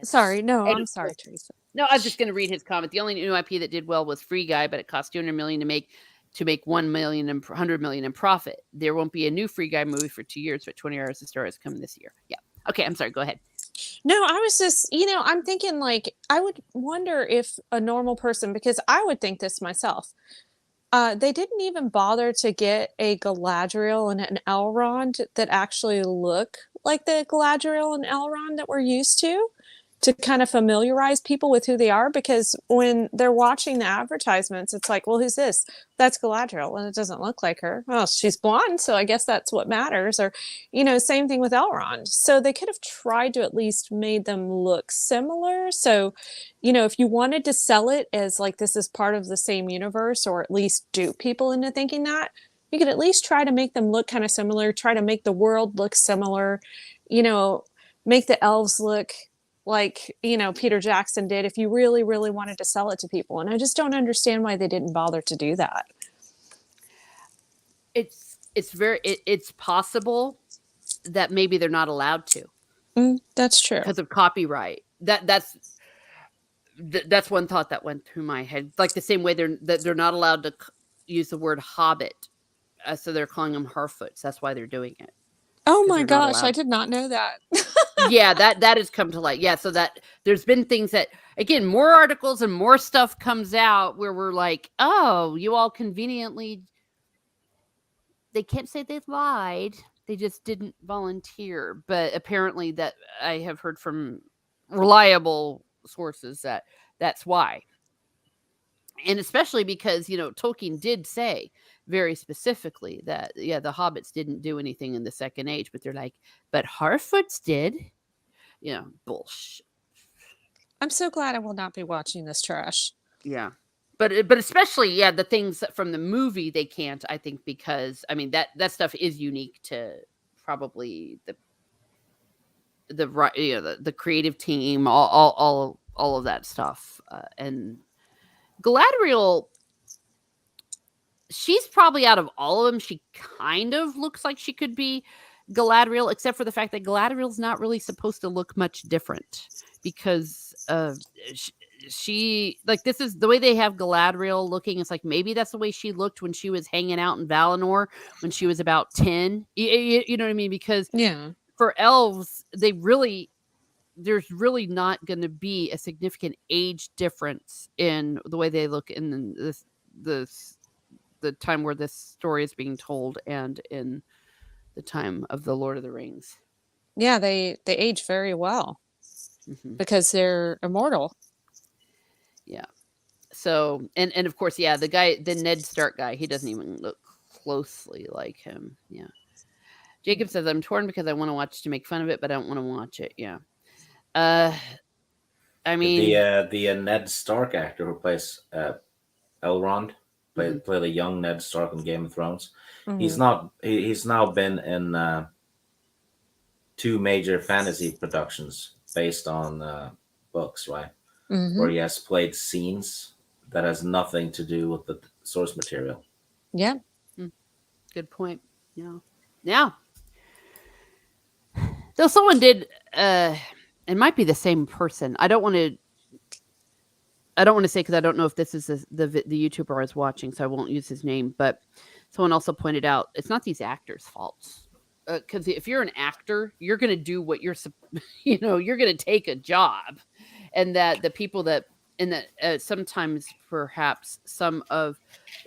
sorry, no, I'm sorry, Teresa. No, I was just going to read his comment. The only new IP that did well was Free Guy, but it cost $200 million to make 1 million and 100 million in profit. There won't be a new Free Guy movie for 2 years, but 20 Hours to Star is coming this year. Yeah. Okay, I'm sorry. Go ahead. No, I was just, I'm thinking like, I would wonder if a normal person, because I would think this myself, they didn't even bother to get a Galadriel and an Elrond that actually look like the Galadriel and Elrond that we're used to kind of familiarize people with who they are, because when they're watching the advertisements, it's like, well, who's this? That's Galadriel, and it doesn't look like her. Well, she's blonde, so I guess that's what matters. Or, same thing with Elrond. So they could have tried to at least made them look similar. So, if you wanted to sell it as like this is part of the same universe, or at least dupe people into thinking that, you could at least try to make them look kind of similar, try to make the world look similar, make the elves look like, Peter Jackson did, if you really, really wanted to sell it to people. And I just don't understand why they didn't bother to do that. It's possible that maybe they're not allowed to. That's true. Because of copyright. That's one thought that went through my head. Like the same way they're not allowed to use the word hobbit. So they're calling them Harfoots. That's why they're doing it. Oh my gosh, I did not know that. Yeah, that has come to light. Yeah, so that there's been things that, again, more articles and more stuff comes out where we're like, oh, you all conveniently, they can't say they lied. They just didn't volunteer. But apparently that I have heard from reliable sources that that's why. And especially because, Tolkien did say very specifically that, the hobbits didn't do anything in the Second Age, but they're like, but Harfoots did. Bullshit. I'm so glad I will not be watching this trash. Yeah. But especially, the things from the movie they can't, I think, because, I mean, that stuff is unique to probably the creative team, all of that stuff. And Galadriel, she's probably out of all of them, she kind of looks like she could be Galadriel, except for the fact that Galadriel's not really supposed to look much different, because she, like, this is the way they have Galadriel looking. It's like maybe that's the way she looked when she was hanging out in Valinor when she was about 10. You know what I mean? Because for elves, there's really not going to be a significant age difference in the way they look in the time where this story is being told and in the time of the Lord of the Rings. Yeah, they age very well because they're immortal. Yeah. So, and of course, yeah, the Ned Stark guy, he doesn't even look closely like him. Yeah. Jacob says, I'm torn because I want to watch to make fun of it, but I don't want to watch it. Yeah. I mean, the Ned Stark actor who plays Elrond, played a young Ned Stark in Game of Thrones. He's now been in 2 major fantasy productions based on books, right? Where he has played scenes that has nothing to do with the source material. Yeah. Good point. Yeah. Yeah. Though someone did, it might be the same person. I don't want to say, because I don't know if this is the YouTuber I was watching, so I won't use his name. But someone also pointed out it's not these actors' faults. Because if you're an actor, you're going to do what you're going to take a job, and that the people that sometimes perhaps some of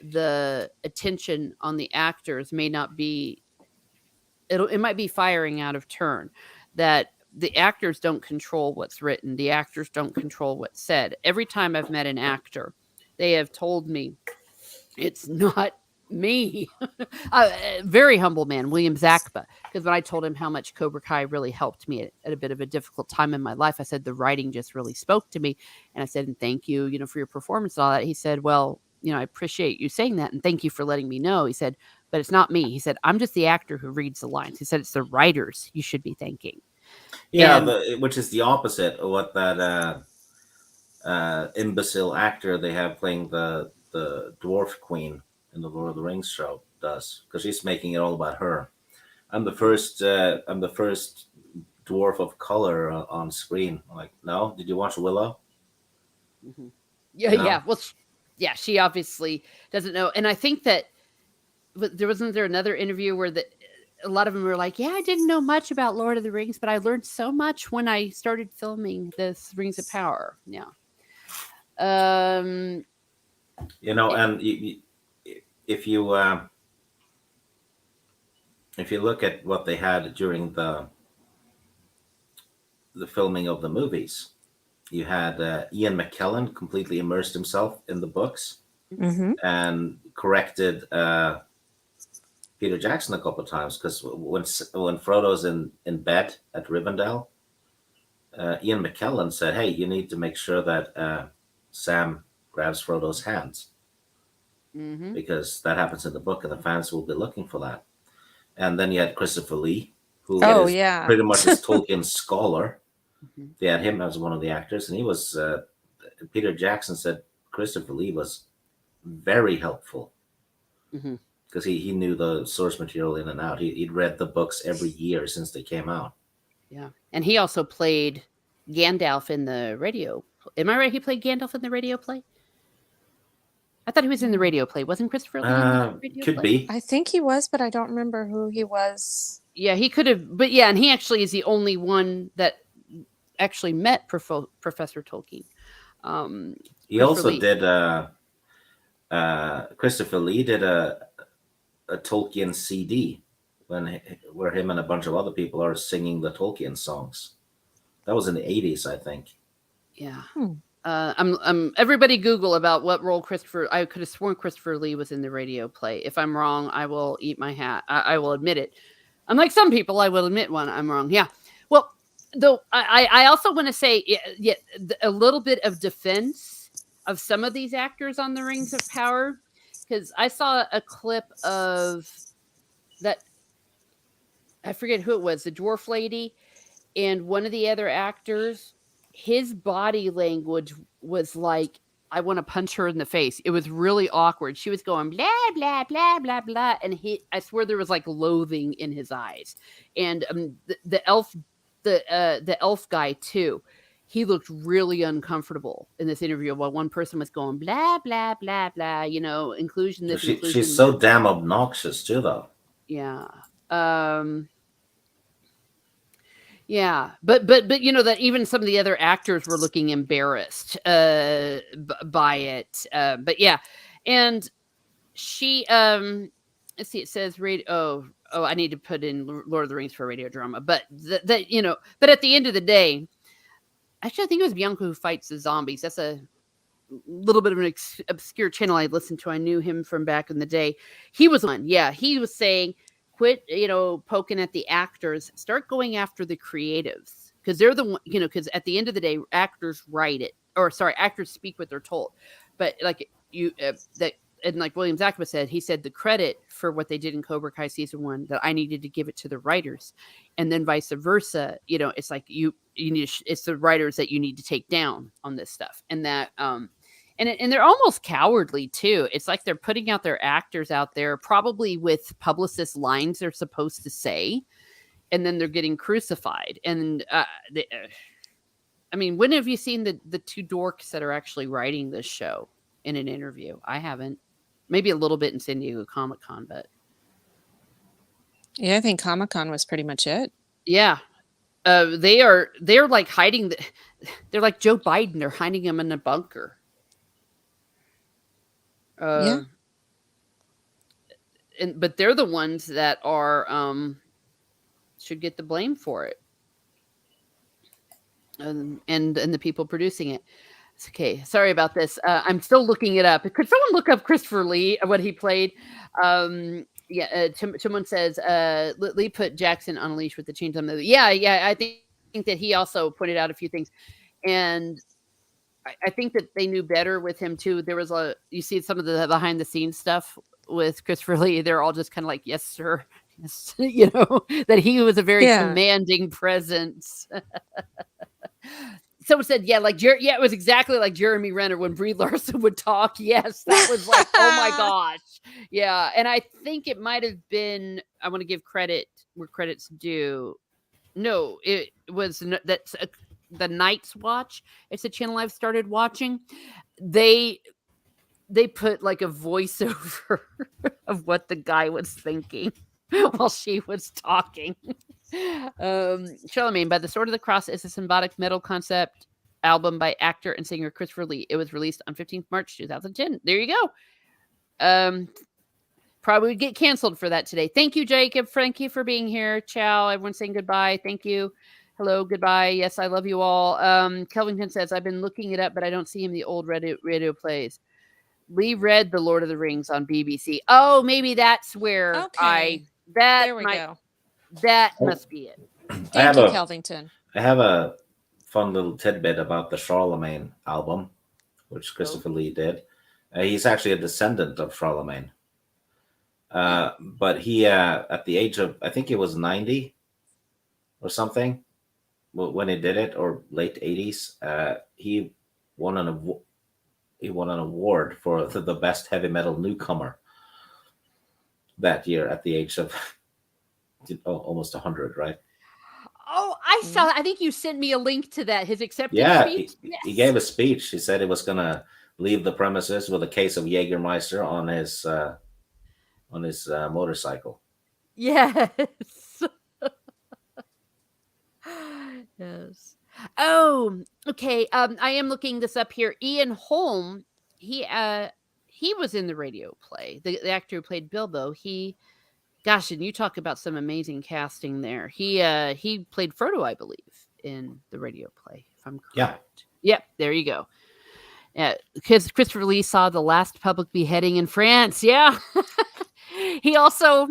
the attention on the actors may not be. It might be firing out of turn. That the actors don't control what's written. The actors don't control what's said. Every time I've met an actor, they have told me it's not me. Very humble man, William Zakpa. Because when I told him how much Cobra Kai really helped me at a bit of a difficult time in my life, I said the writing just really spoke to me. And I said, and thank you, for your performance and all that. He said, well, I appreciate you saying that. And thank you for letting me know. He said, but it's not me. He said, I'm just the actor who reads the lines. He said, it's the writers you should be thanking. Yeah, which is the opposite of what that imbecile actor they have playing the dwarf queen in the Lord of the Rings show does, because she's making it all about her. I'm the first dwarf of color on screen. I'm like, no, did you watch Willow? Yeah. Well, she obviously doesn't know. And I think that wasn't there another interview where a lot of them were like, yeah, I didn't know much about Lord of the Rings, but I learned so much when I started filming this Rings of Power. Yeah. And if you look at what they had during the filming of the movies, you had Ian McKellen completely immersed himself in the books and corrected Peter Jackson a couple of times, because when Frodo's in bed at Rivendell, Ian McKellen said, hey, you need to make sure that Sam grabs Frodo's hands, because that happens in the book and the fans will be looking for that. And then you had Christopher Lee, who is pretty much a Tolkien scholar. They had him as one of the actors, and he was Peter Jackson said Christopher Lee was very helpful, because he knew the source material in and out. He'd read the books every year since they came out. Yeah. And he also played Gandalf in the radio. Am I right? He played Gandalf in the radio play? I thought he was in the radio play. Wasn't Christopher Lee in the radio could play? Be. I think he was, but I don't remember who he was. Yeah, he could have. But yeah, and he actually is the only one that actually met Professor Tolkien. He also did. Christopher Lee did a Tolkien CD where him and a bunch of other people are singing the Tolkien songs. That was in the 80s, I think. Yeah. I'm everybody Google about what role I could have sworn Christopher Lee was in the radio play. If I'm wrong, I will eat my hat. I will admit it. Unlike some people, I will admit when I'm wrong. Yeah. Well, though I also want to say a little bit of defense of some of these actors on the Rings of Power, because I saw a clip of that. I forget who it was, the dwarf lady, and one of the other actors. His body language was like, I want to punch her in the face. It was really awkward. She was going blah blah blah blah blah, and I swear there was like loathing in his eyes. And the elf guy too. he looked really uncomfortable in this interview while one person was going blah blah blah blah, inclusion this, inclusion she's so that. damn obnoxious too, though. Yeah. Yeah, but that even some of the other actors were looking embarrassed by it. But yeah, and she let's see, it says radio. Oh, I need to put in Lord of the Rings for radio drama, but that but at the end of the day, actually, I think it was Bianco who fights the zombies. That's a little bit of an obscure channel I listened to. I knew him from back in the day. He was one. Yeah, he was saying, quit, poking at the actors. Start going after the creatives, because they're the one. Because at the end of the day, actors write it, or sorry, actors speak what they're told. But like and like William Zakma said, he said the credit for what they did in Cobra Kai season 1, that I needed to give it to the writers, and then vice versa. It's like you need it's the writers that you need to take down on this stuff, and that and they're almost cowardly too. It's like they're putting out their actors out there, probably with publicist lines they're supposed to say, and then they're getting crucified. And I mean, when have you seen the two dorks that are actually writing this show in an interview? I haven't. Maybe a little bit in San Diego Comic-Con, but yeah, I think Comic-Con was pretty much it. Yeah, they're like hiding. They're like Joe Biden. They're hiding him in a bunker. Yeah. But they're the ones that are should get the blame for it, and the people producing it. It's okay. Sorry about this. I'm still looking it up. Could someone look up Christopher Lee, what he played? Someone says Lee put Jackson on a leash with the chains on the. Yeah. I think that he also pointed out a few things, and I think that they knew better with him too. There was you see some of the behind the scenes stuff with Christopher Lee. They're all just kind of like, yes, sir. Yes, that he was a very commanding presence. Someone said, yeah, it was exactly like Jeremy Renner when Brie Larson would talk. Yes, that was like, oh my gosh. Yeah. And I think it might have been, I want to give credit where credit's due. No, it was, that's the Night's Watch. It's a channel I've started watching. They put like a voiceover of what the guy was thinking while she was talking. Charlemagne, by the Sword of the Cross is a symbolic metal concept album by actor and singer Christopher Lee. It was released on 15th March 2010. There you go. Probably would get canceled for that today. Thank you, Jacob. Thank you for being here. Ciao. Everyone's saying goodbye. Thank you. Hello, goodbye. Yes, I love you all. Kelvington says, I've been looking it up, but I don't see him in the old radio plays. Lee read The Lord of the Rings on BBC. Oh, maybe that's where there we go. That must be it. Thank you, Kelvington. I have a fun little tidbit about the Charlemagne album, which Christopher Lee did. He's actually a descendant of Charlemagne. But he, at the age of, I think he was 90 or something when he did it, or late 80s, he won an award for the best heavy metal newcomer that year at the age of almost 100, right? Oh, I saw. I think you sent me a link to that. His acceptance speech. He gave a speech. He said he was gonna leave the premises with a case of Jägermeister on his motorcycle. Yes. Yes. Oh, okay. I am looking this up here. Ian Holm. He was in the radio play. The actor who played Bilbo. Gosh, and you talk about some amazing casting there. He played Frodo, I believe, in the radio play, if I'm correct. Yeah. Yep, there you go. Yeah, because Christopher Lee saw the last public beheading in France. Yeah. He also,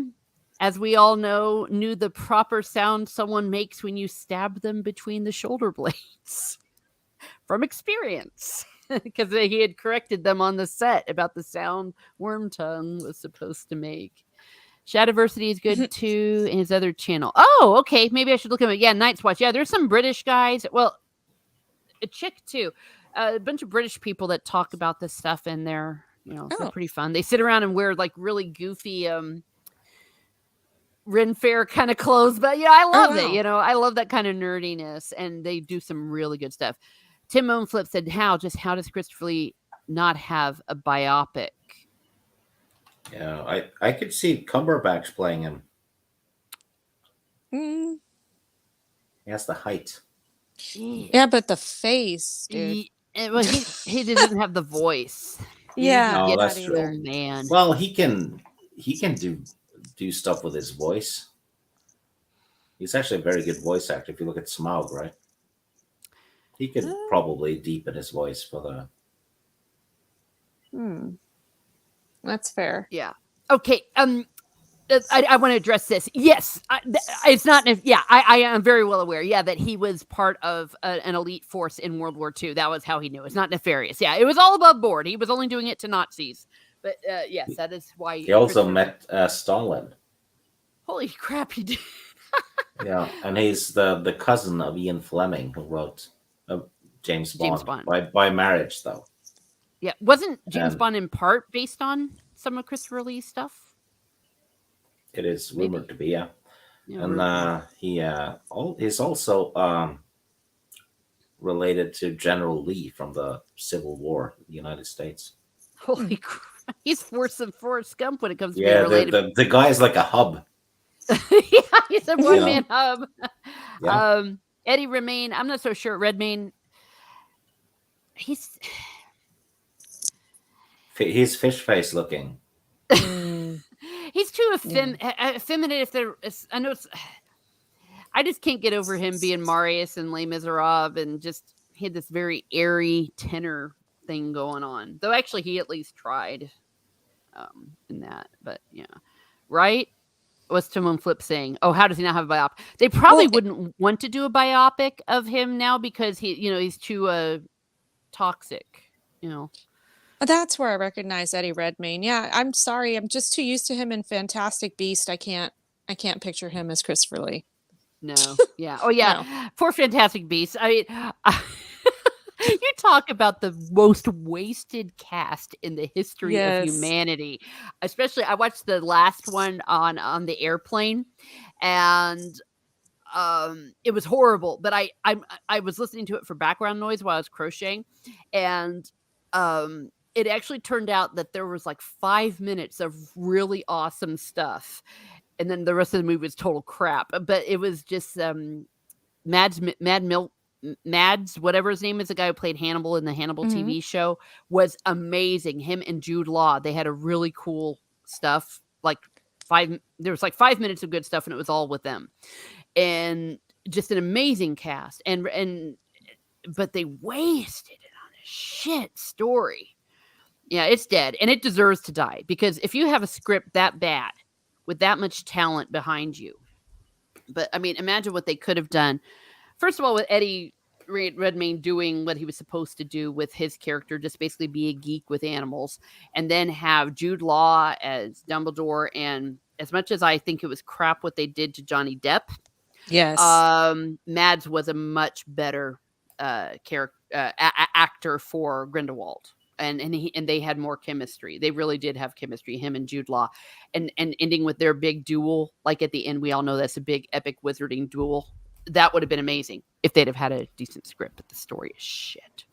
as we all know, knew the proper sound someone makes when you stab them between the shoulder blades from experience. Because he had corrected them on the set about the sound Wormtongue was supposed to make. Shadowversity is good too, in his other channel. Oh, okay. Maybe I should look at it. Yeah, Night's Watch. Yeah, there's some British guys. Well, a chick too. A bunch of British people that talk about this stuff, and they're pretty fun. They sit around and wear like really goofy Ren Fair kind of clothes, but I love it. I love that kind of nerdiness, and they do some really good stuff. Tim Moonflip said, how does Christopher Lee not have a biopic? Yeah, I could see Cumberbatch playing him. Mm. He has the height. Yeah, but the face, dude. He doesn't have the voice. Yeah, that's true. Oh, man. Well, he can do stuff with his voice. He's actually a very good voice actor. If you look at Smaug, right? He could probably deepen his voice for the. That's fair. Yeah. Okay. I want to address this. Yes, it's not. I am very well aware. Yeah, that he was part of an elite force in World War II. That was how he knew. It's not nefarious. Yeah, it was all above board. He was only doing it to Nazis. But yes, that is why he also met Stalin. Holy crap, he did. Yeah, and he's the cousin of Ian Fleming, who wrote James Bond. By marriage, though. Yeah, wasn't James Bond in part based on some of Christopher Lee's stuff? It is rumored to be, yeah. And he's also related to General Lee from the Civil War in the United States. Holy crap. He's Forrest Gump when it comes to being related. The guy is like a hub. Yeah, he's a one-man hub. Yeah. Eddie Redmayne, I'm not so sure. Redmayne, he's fish face looking. He's too effeminate. If there, I know it's. I just can't get over him being Marius and Les Miserables, and just he had this very airy tenor thing going on. Though actually, he at least tried in that. But yeah, right. What's Timon Flip saying? Oh, how does he not have a biopic? They probably wouldn't want to do a biopic of him now because he's too toxic. That's where I recognize Eddie Redmayne. Yeah, I'm sorry. I'm just too used to him in Fantastic Beast. I can't picture him as Christopher Lee. No. Yeah. Oh, yeah. No. Poor Fantastic Beast. I mean, you talk about the most wasted cast in the history of humanity. Especially, I watched the last one on the airplane, and it was horrible. But I was listening to it for background noise while I was crocheting, and it actually turned out that there was like 5 minutes of really awesome stuff. And then the rest of the movie was total crap. But it was just Mads, whatever his name is, the guy who played Hannibal in the Hannibal TV show, was amazing. Him and Jude Law, they had a really cool stuff. There was like 5 minutes of good stuff, and it was all with them. And just an amazing cast. But they wasted it on a shit story. Yeah, it's dead, and it deserves to die, because if you have a script that bad with that much talent behind you, but I mean, imagine what they could have done. First of all, with Eddie Redmayne doing what he was supposed to do with his character, just basically be a geek with animals, and then have Jude Law as Dumbledore. And as much as I think it was crap what they did to Johnny Depp, yes, Mads was a much better actor for Grindelwald. And they had more chemistry. They really did have chemistry, him and Jude Law, and ending with their big duel. Like at the end, we all know that's a big epic wizarding duel. That would have been amazing if they'd have had a decent script. But the story is shit.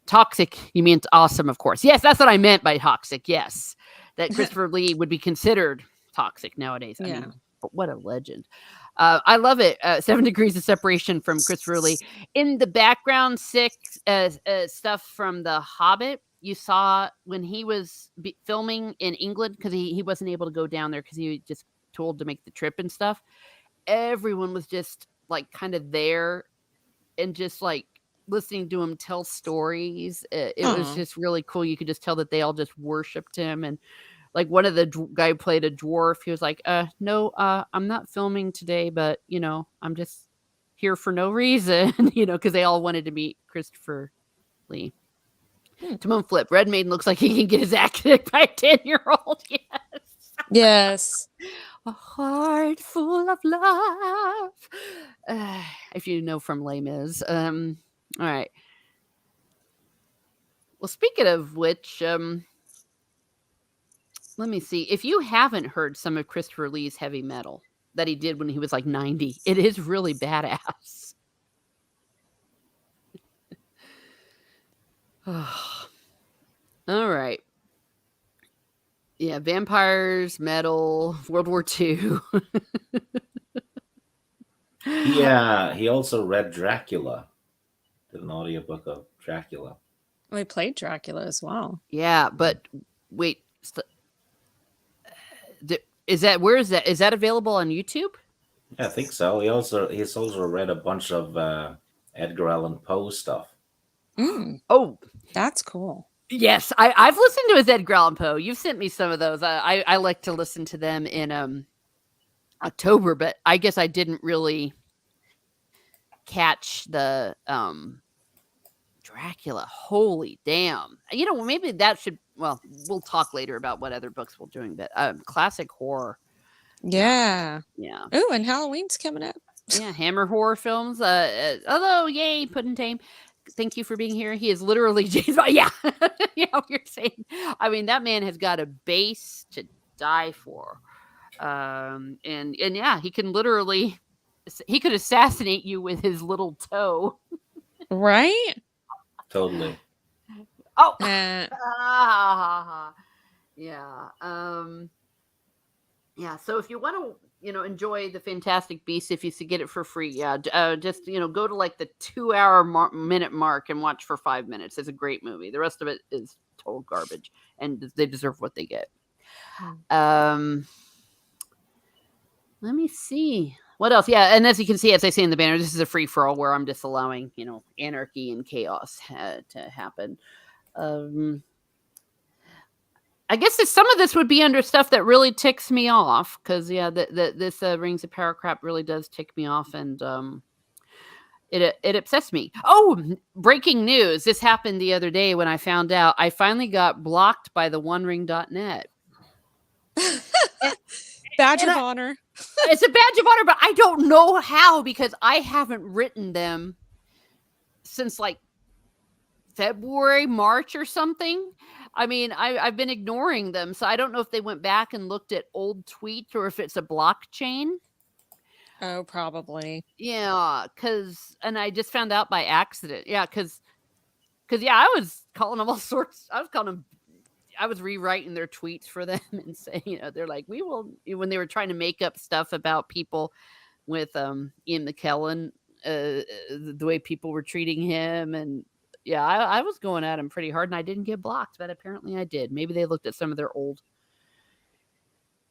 Toxic, you mean awesome? Of course, yes. That's what I meant by toxic. Yes, that Christopher Lee would be considered toxic nowadays. I mean, but what a legend. I love it. 7 Degrees of Separation from Christopher Lee. In the background, stuff from The Hobbit. You saw when he was filming in England, because he wasn't able to go down there because he was just told to make the trip and stuff. Everyone was just like kind of there and just like listening to him tell stories. It was just really cool. You could just tell that they all just worshipped him. And like one of the guy who played a dwarf, he was like, no, I'm not filming today, but I'm just here for no reason, because they all wanted to meet Christopher Lee. Timon Flip. Redmayne looks like he can get his act kicked by a 10-year-old. Yes. Yes. A heart full of love. If you know from Les Mis. All right. Well, speaking of which, let me see. If you haven't heard some of Christopher Lee's heavy metal, that he did when he was like 90. It is really badass. All right. Yeah, vampires, metal, World War II. Yeah, he also read Dracula, did an audiobook of Dracula. We played Dracula as well. Yeah, but wait, is that where is that? Is that available on YouTube? Yeah, I think so. He's also read a bunch of Edgar Allan Poe stuff. Oh, that's cool. Yes, I've listened to his Edgar Allan Poe. You've sent me some of those. I like to listen to them in October, but I guess I didn't really catch the Dracula. Holy damn! You know, maybe that should. Well, we'll talk later about what other books we're doing, but classic horror. Yeah. Yeah. Ooh, and Halloween's coming up. Yeah, Hammer horror films. Although, yay, Puddin' Tame. Thank you for being here. He is literally James. Yeah, yeah. You're saying. I mean, that man has got a base to die for, and yeah, he can literally. He could assassinate you with his little toe. Right. Totally. Oh. Yeah. Yeah. So if you want to, enjoy the Fantastic Beasts, if you get it for free, just go to like the 2 hour minute mark and watch for 5 minutes. It's a great movie. The rest of it is total garbage, and they deserve what they get. Let me see what else. Yeah, and as you can see, as I say in the banner, this is a free for all where I'm just allowing anarchy and chaos to happen. I guess some of this would be under stuff that really ticks me off, because this Rings of Power crap really does tick me off, and it upsets me. Oh, breaking news! This happened the other day when I found out I finally got blocked by the OneRing.net. Badge of honor. It's a badge of honor, but I don't know how, because I haven't written them since like February, March or something. I mean, I've been ignoring them, so I don't know if they went back and looked at old tweets or if it's a blockchain. Oh, probably. Yeah, and I just found out by accident. Yeah, because I was calling them all sorts. I was rewriting their tweets for them and saying, they're like, we will, when they were trying to make up stuff about people with Ian McKellen, the way people were treating him, and yeah, I was going at him pretty hard, and I didn't get blocked, but apparently I did. Maybe they looked at some of their old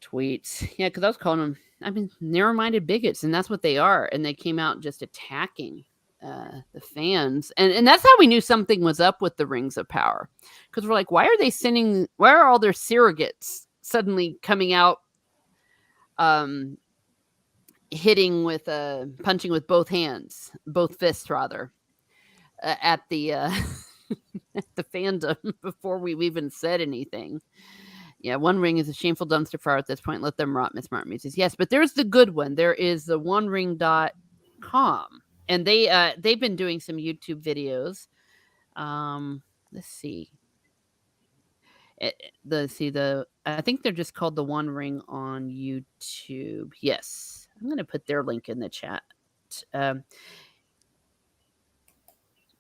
tweets. Yeah, because I was calling them, narrow-minded bigots, and that's what they are. And they came out just attacking the fans. And that's how we knew something was up with the Rings of Power. Because we're like, why are all their surrogates suddenly coming out punching with both fists, rather, at the at the fandom before we've even said anything. Yeah, One Ring is a shameful dumpster fire at this point. Let them rot, Miss Martin says. Yes, but there's the good one. There is the OneRing.com, and they've been doing some YouTube videos. Let's see. I think they're just called the One Ring on YouTube. Yes, I'm going to put their link in the chat.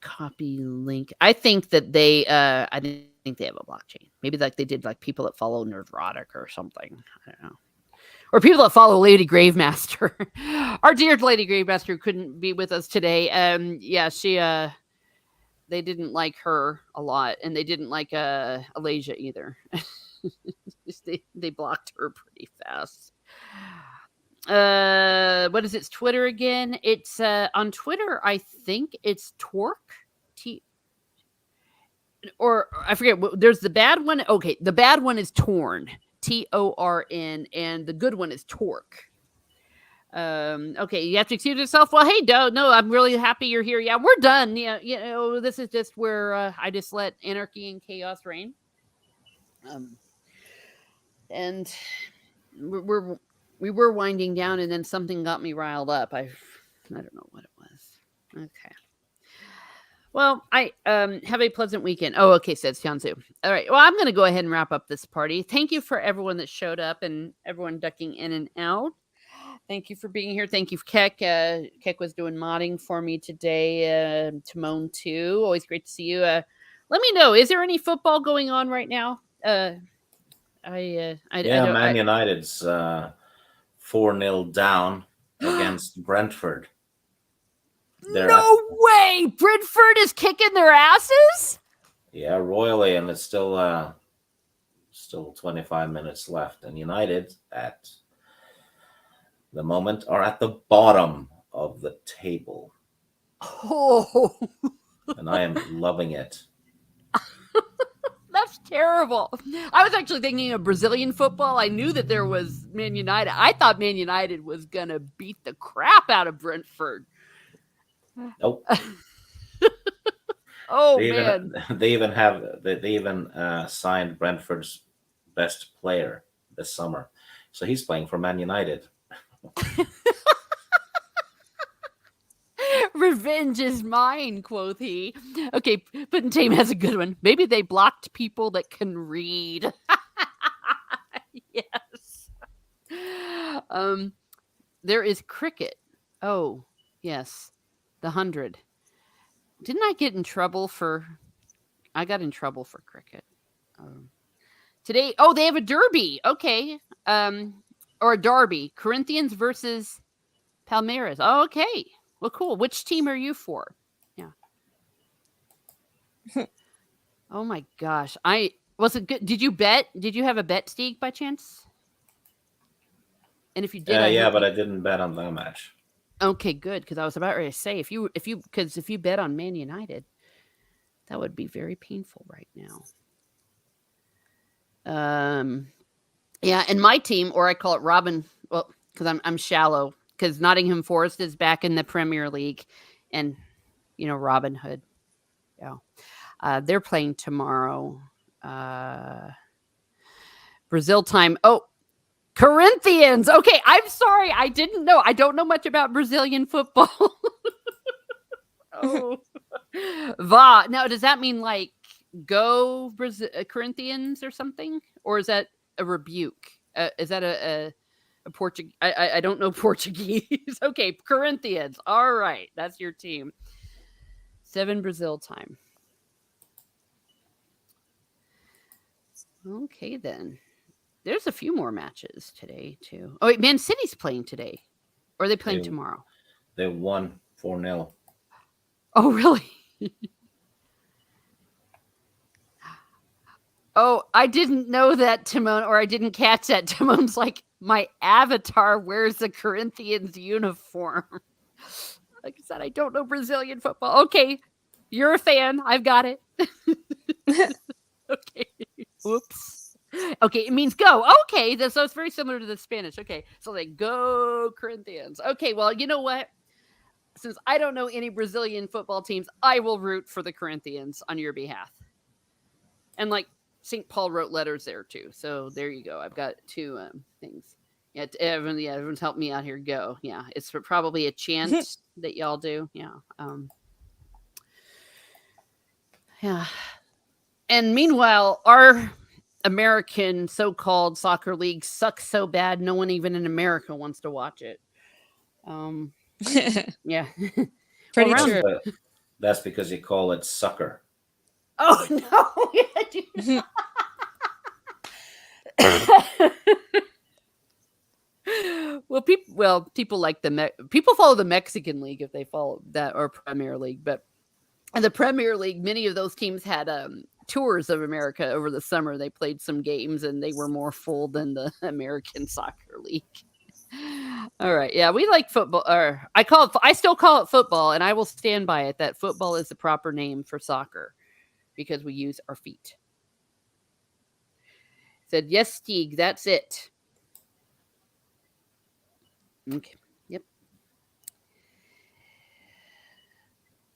Copy link. I think that they I think they have a blockchain. Maybe like they did like people that follow Nerdrotic or something. I don't know. Or people that follow Lady Gravemaster. Our dear Lady Gravemaster couldn't be with us today. Yeah, she they didn't like her a lot, and they didn't like Alasia either. they blocked her pretty fast. What is its Twitter again? It's on Twitter, I think it's Torque. Or I forget. There's the bad one. Okay, the bad one is Torn. TORN, and the good one is Torque. Okay, you have to excuse yourself. Well, hey, no, I'm really happy you're here. Yeah, we're done. Yeah, this is just where I just let anarchy and chaos reign. And we were winding down, and then something got me riled up. I don't know what it was. Okay. Well, I have a pleasant weekend. Oh, okay, says Tianzu. All right. Well, I'm going to go ahead and wrap up this party. Thank you for everyone that showed up and everyone ducking in and out. Thank you for being here. Thank you, Keck. Keck was doing modding for me today. Timon too. Always great to see you. Let me know. Is there any football going on right now? Man United's 4-0 down against Brentford. No way! Brentford is kicking their asses? Yeah, royally, and it's still 25 minutes left. And United, at the moment, are at the bottom of the table. Oh. And I am loving it. That's terrible. I was actually thinking of Brazilian football. I knew that there was Man United. I thought Man United was going to beat the crap out of Brentford. Nope. Man. They even signed Brentford's best player this summer. So he's playing for Man United. Revenge is mine, quoth he. Okay, Puddin' has a good one. Maybe they blocked people that can read. Yes. There is cricket. Oh, yes. The 100. Didn't I get in trouble for... I got in trouble for cricket. Today... Oh, they have a derby. Okay. Or a derby. Corinthians versus Palmeiras. Oh, okay. Well, cool. Which team are you for? Yeah. Oh my gosh. Was it good? Did you bet? Did you have a bet, Stieg, by chance? And if you did, but I didn't bet on that match. Okay, good. Because I was about ready to say if you bet on Man United, that would be very painful right now. Yeah, and my team, or I call it Robin. Well, because I'm shallow. Because Nottingham Forest is back in the Premier League, and Robin Hood. Yeah, they're playing tomorrow. Brazil time. Oh, Corinthians. Okay, I'm sorry, I didn't know. I don't know much about Brazilian football. Oh, va. Now, does that mean like go Corinthians or something, or is that a rebuke? Is that a Portuguese? I don't know Portuguese. Okay, Corinthians. All right, that's your team. 7 Brazil time. Okay, then. There's a few more matches today, too. Oh, wait, Man City's playing today. Or are they playing tomorrow? They won 4-0. Oh, really? Oh, I didn't know that, Timon, or I didn't catch that. Timon's like, my avatar wears the Corinthians uniform. Like I said, I don't know Brazilian football. Okay, you're a fan. I've got it. Okay. Whoops. Okay, it means go. Okay, so it's very similar to the Spanish. Okay, so they go Corinthians. Okay, well, you know what? Since I don't know any Brazilian football teams, I will root for the Corinthians on your behalf. And like St. Paul wrote letters there too. So there you go. I've got 2 things. Yeah, everyone's helped me out here. Go. Yeah, it's probably a chant that y'all do. Yeah. Yeah. And meanwhile, our American so-called soccer league sucks so bad no one even in America wants to watch it. Yeah. Pretty true. That's because you call it sucker. Oh no. People like people follow the Mexican league if they follow that, or Premier League, but in the Premier League, many of those teams had tours of America over the summer. They played some games and they were more full than the American Soccer League. All right. Yeah, we like football. Or I still call it football, and I will stand by it that football is the proper name for soccer because we use our feet. Said, yes, Stieg, that's it. Okay. Yep.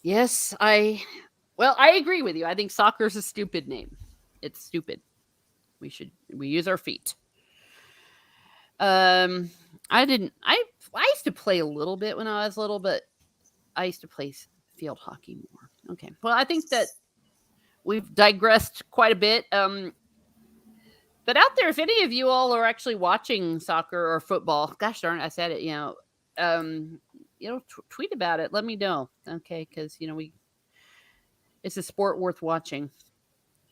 Yes, I agree with you. I think soccer is a stupid name. It's stupid. We use our feet. I used to play a little bit when I was little, but I used to play field hockey more. Okay. Well, I think that we've digressed quite a bit. But out there, if any of you all are actually watching soccer or football, gosh darn it, I said it. Tweet about it. Let me know, okay? Because it's a sport worth watching,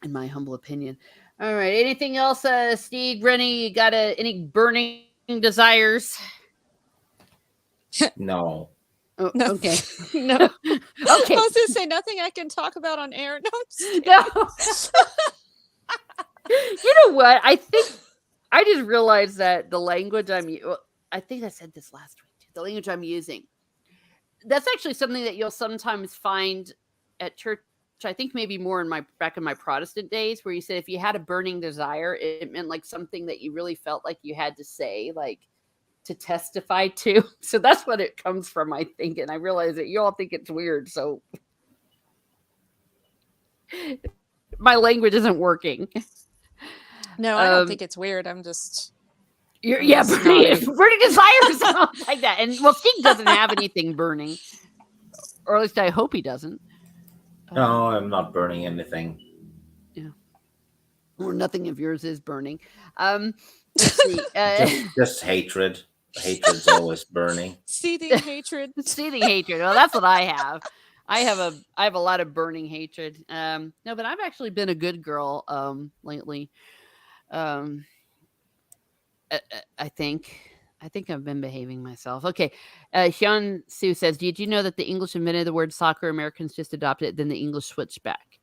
in my humble opinion. All right. Anything else, Steve, Rennie? You got any burning desires? No. Oh, No. okay. No. Okay. I was going to say nothing I can talk about on air. No, I'm just kidding. No. You know what? I think I just realized that the language I think I said this last week too. The language I'm using, that's actually something that you'll sometimes find at church. I think maybe more back in my Protestant days, where you said if you had a burning desire, it meant like something that you really felt like you had to say, like to testify to. So that's what it comes from, I think. And I realize that you all think it's weird. So my language isn't working. No, I don't think it's weird. I'm just. Burning desires sounds like that. And well, Steve doesn't have anything burning, or at least I hope he doesn't. No, I'm not burning anything. Yeah, or nothing of yours is burning. Let's see. Just hatred. Hatred's always burning. Seething hatred. Seething hatred. Well, that's what I have. I have a lot of burning hatred. No, but I've actually been a good girl lately. I think I've been behaving myself. Okay. Sean Sue says, did you know that the English invented the word soccer? Americans just adopted it. Then the English switched back.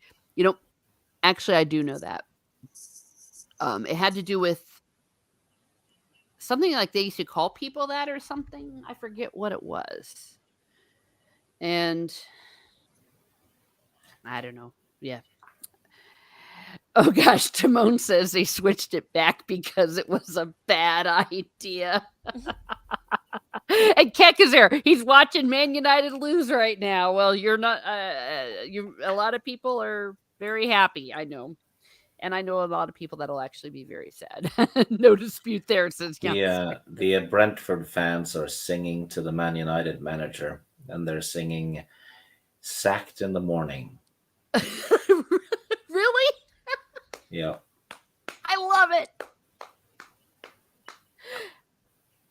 Actually, I do know that. It had to do with something like they used to call people that or something. I forget what it was. And I don't know. Yeah. Oh gosh, Timon says they switched it back because it was a bad idea. And Keck is there. He's watching Man United lose right now. Well, you're not. A lot of people are very happy. I know, and I know a lot of people that'll actually be very sad. No dispute there. Says the Brentford fans are singing to the Man United manager, and they're singing "Sacked in the Morning." Really? Yeah. I love it.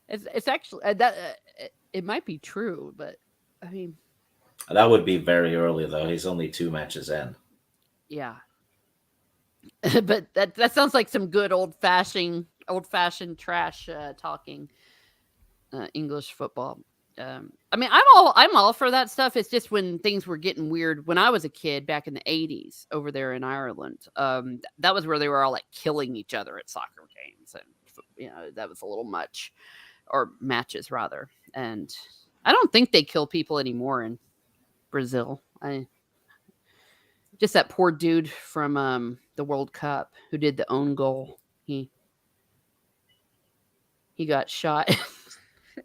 It's actually that it might be true, but I mean that would be very early though. He's only 2 matches in. Yeah, but that sounds like some good old fashioned trash talking English football. I mean, I'm all for that stuff. It's just when things were getting weird when I was a kid back in the 80s over there in Ireland. That was where they were all like killing each other at soccer games, and that was a little much, or matches rather. And I don't think they kill people anymore in Brazil. Just that poor dude from the World Cup who did the own goal. He got shot.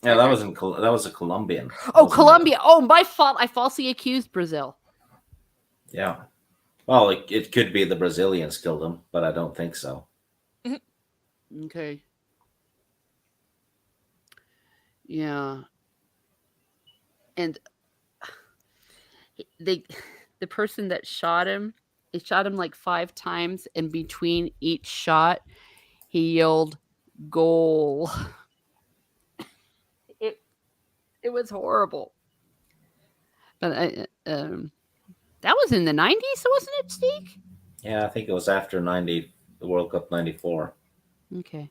Yeah, that was a Colombian. Oh, Colombia. Oh, my fault. I falsely accused Brazil. Yeah. Well, it could be the Brazilians killed him, but I don't think so. Okay. Yeah. And the person that shot him, he shot him like 5 times, and between each shot, he yelled, "Goal." It was horrible. But that was in the 90s, wasn't it, Steve? Yeah, I think it was after the World Cup 94. Okay.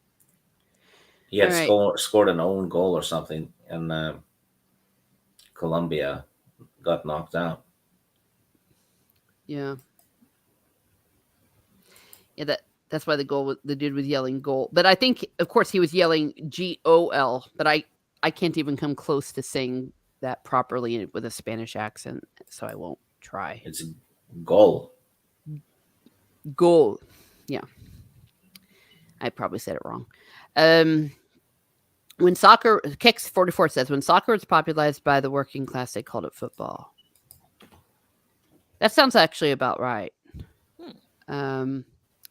He had scored an own goal or something, and Colombia got knocked out. Yeah. Yeah, that's why the dude was yelling goal. But I think, of course, he was yelling GOL, but I can't even come close to saying that properly with a Spanish accent, so I won't try. It's goal. Goal. Yeah. I probably said it wrong. When soccer, Kex44 says, when soccer was popularized by the working class, they called it football. That sounds actually about right.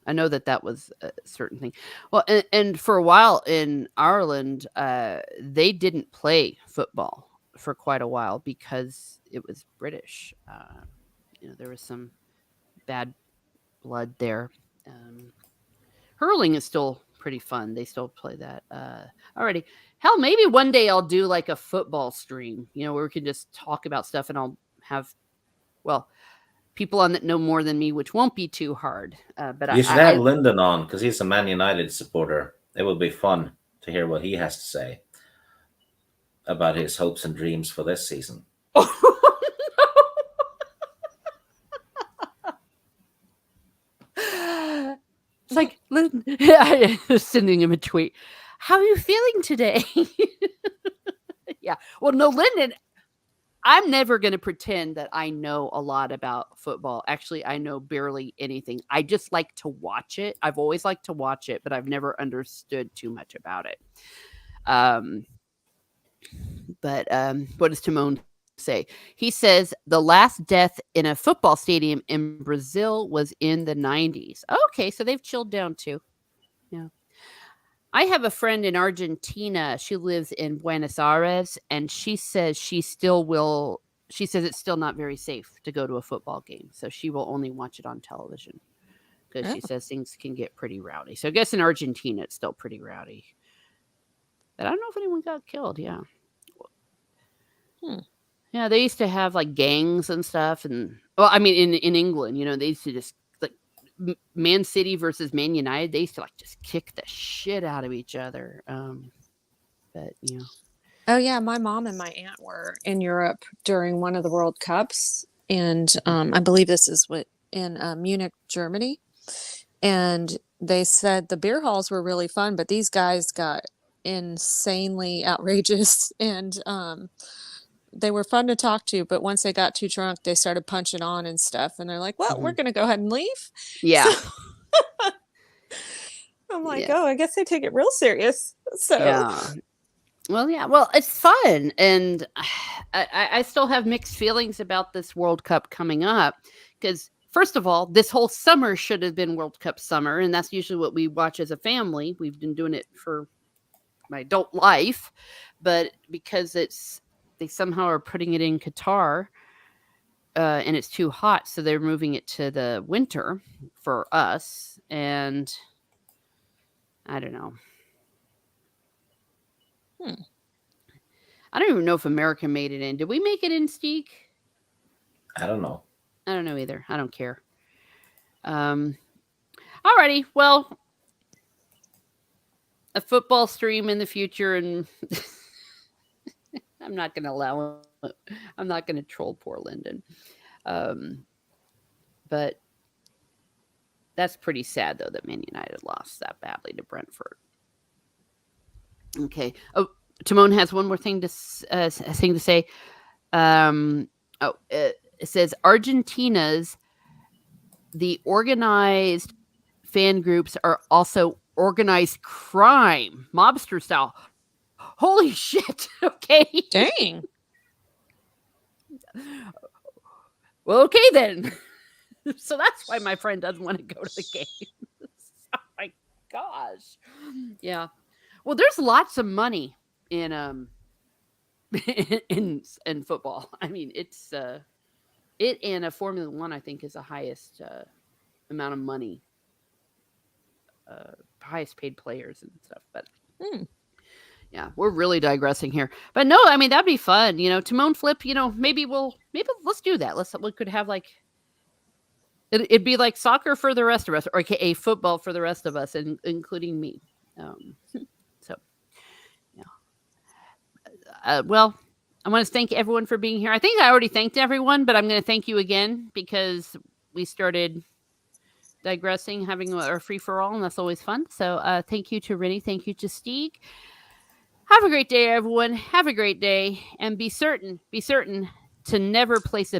I know that was a certain thing. Well, and for a while in Ireland, they didn't play football for quite a while because it was British. There was some bad blood there. Hurling is still pretty fun. They still play that. Alrighty. Hell, maybe one day I'll do like a football stream, where we can just talk about stuff and I'll have, people on that know more than me, which won't be too hard. But you should have Lyndon on because he's a Man United supporter. It would be fun to hear what he has to say about his hopes and dreams for this season. It's like, I was sending him a tweet. How are you feeling today? Yeah. Well, no, Lyndon, I'm never going to pretend that I know a lot about football. Actually, I know barely anything. I just like to watch it. I've always liked to watch it, but I've never understood too much about it. But what does Timon say? He says the last death in a football stadium in Brazil was in the 90s. Okay, so they've chilled down too. Yeah. I have a friend in Argentina. She lives in Buenos Aires, and she says she still will. She says it's still not very safe to go to a football game, so she will only watch it on television because she says things can get pretty rowdy. So I guess in Argentina it's still pretty rowdy. But I don't know if anyone got killed. Yeah. Yeah, they used to have like gangs and stuff, and in England, they used to just like Man City versus Man United. They used to like just kick the shit out of each other. But Oh yeah, my mom and my aunt were in Europe during one of the World Cups, and I believe this is in Munich, Germany, and they said the beer halls were really fun, but these guys got insanely outrageous and they were fun to talk to, but once they got too drunk, they started punching on and stuff. And they're like, well, we're going to go ahead and leave. Yeah. So I'm like, oh, I guess they take it real serious. So, yeah. Well, yeah. Well, it's fun. And I still have mixed feelings about this World Cup coming up because, first of all, this whole summer should have been World Cup summer. And that's usually what we watch as a family. We've been doing it for my adult life. But because they somehow are putting it in Qatar and it's too hot. So they're moving it to the winter for us. And I don't know. I don't even know if America made it in. Did we make it in, Steek? I don't know. I don't know either. I don't care. Alrighty. Well, a football stream in the future and... I'm not going to allow it. I'm not going to troll poor Lyndon. But that's pretty sad, though, that Man United lost that badly to Brentford. Okay. Oh, Timon has one more thing to say. It says Argentina's the organized fan groups are also organized crime, mobster style. Holy shit. Okay. Dang. Well, okay then. So that's why my friend doesn't want to go to the game. Oh my gosh. Yeah. Well, there's lots of money in in football. I mean, it's it and a Formula One, I think, is the highest amount of money. Highest paid players and stuff. But yeah, we're really digressing here. But no, I mean, that'd be fun. Timon Flip, maybe let's do that. We could have like, it'd be like soccer for the rest of us, or a football for the rest of us, including me. So, yeah. Well, I want to thank everyone for being here. I think I already thanked everyone, but I'm going to thank you again because we started digressing, having our free-for-all, and that's always fun. So thank you to Rennie. Thank you to Steeg. Have a great day, everyone. Have a great day. And be certain to never place a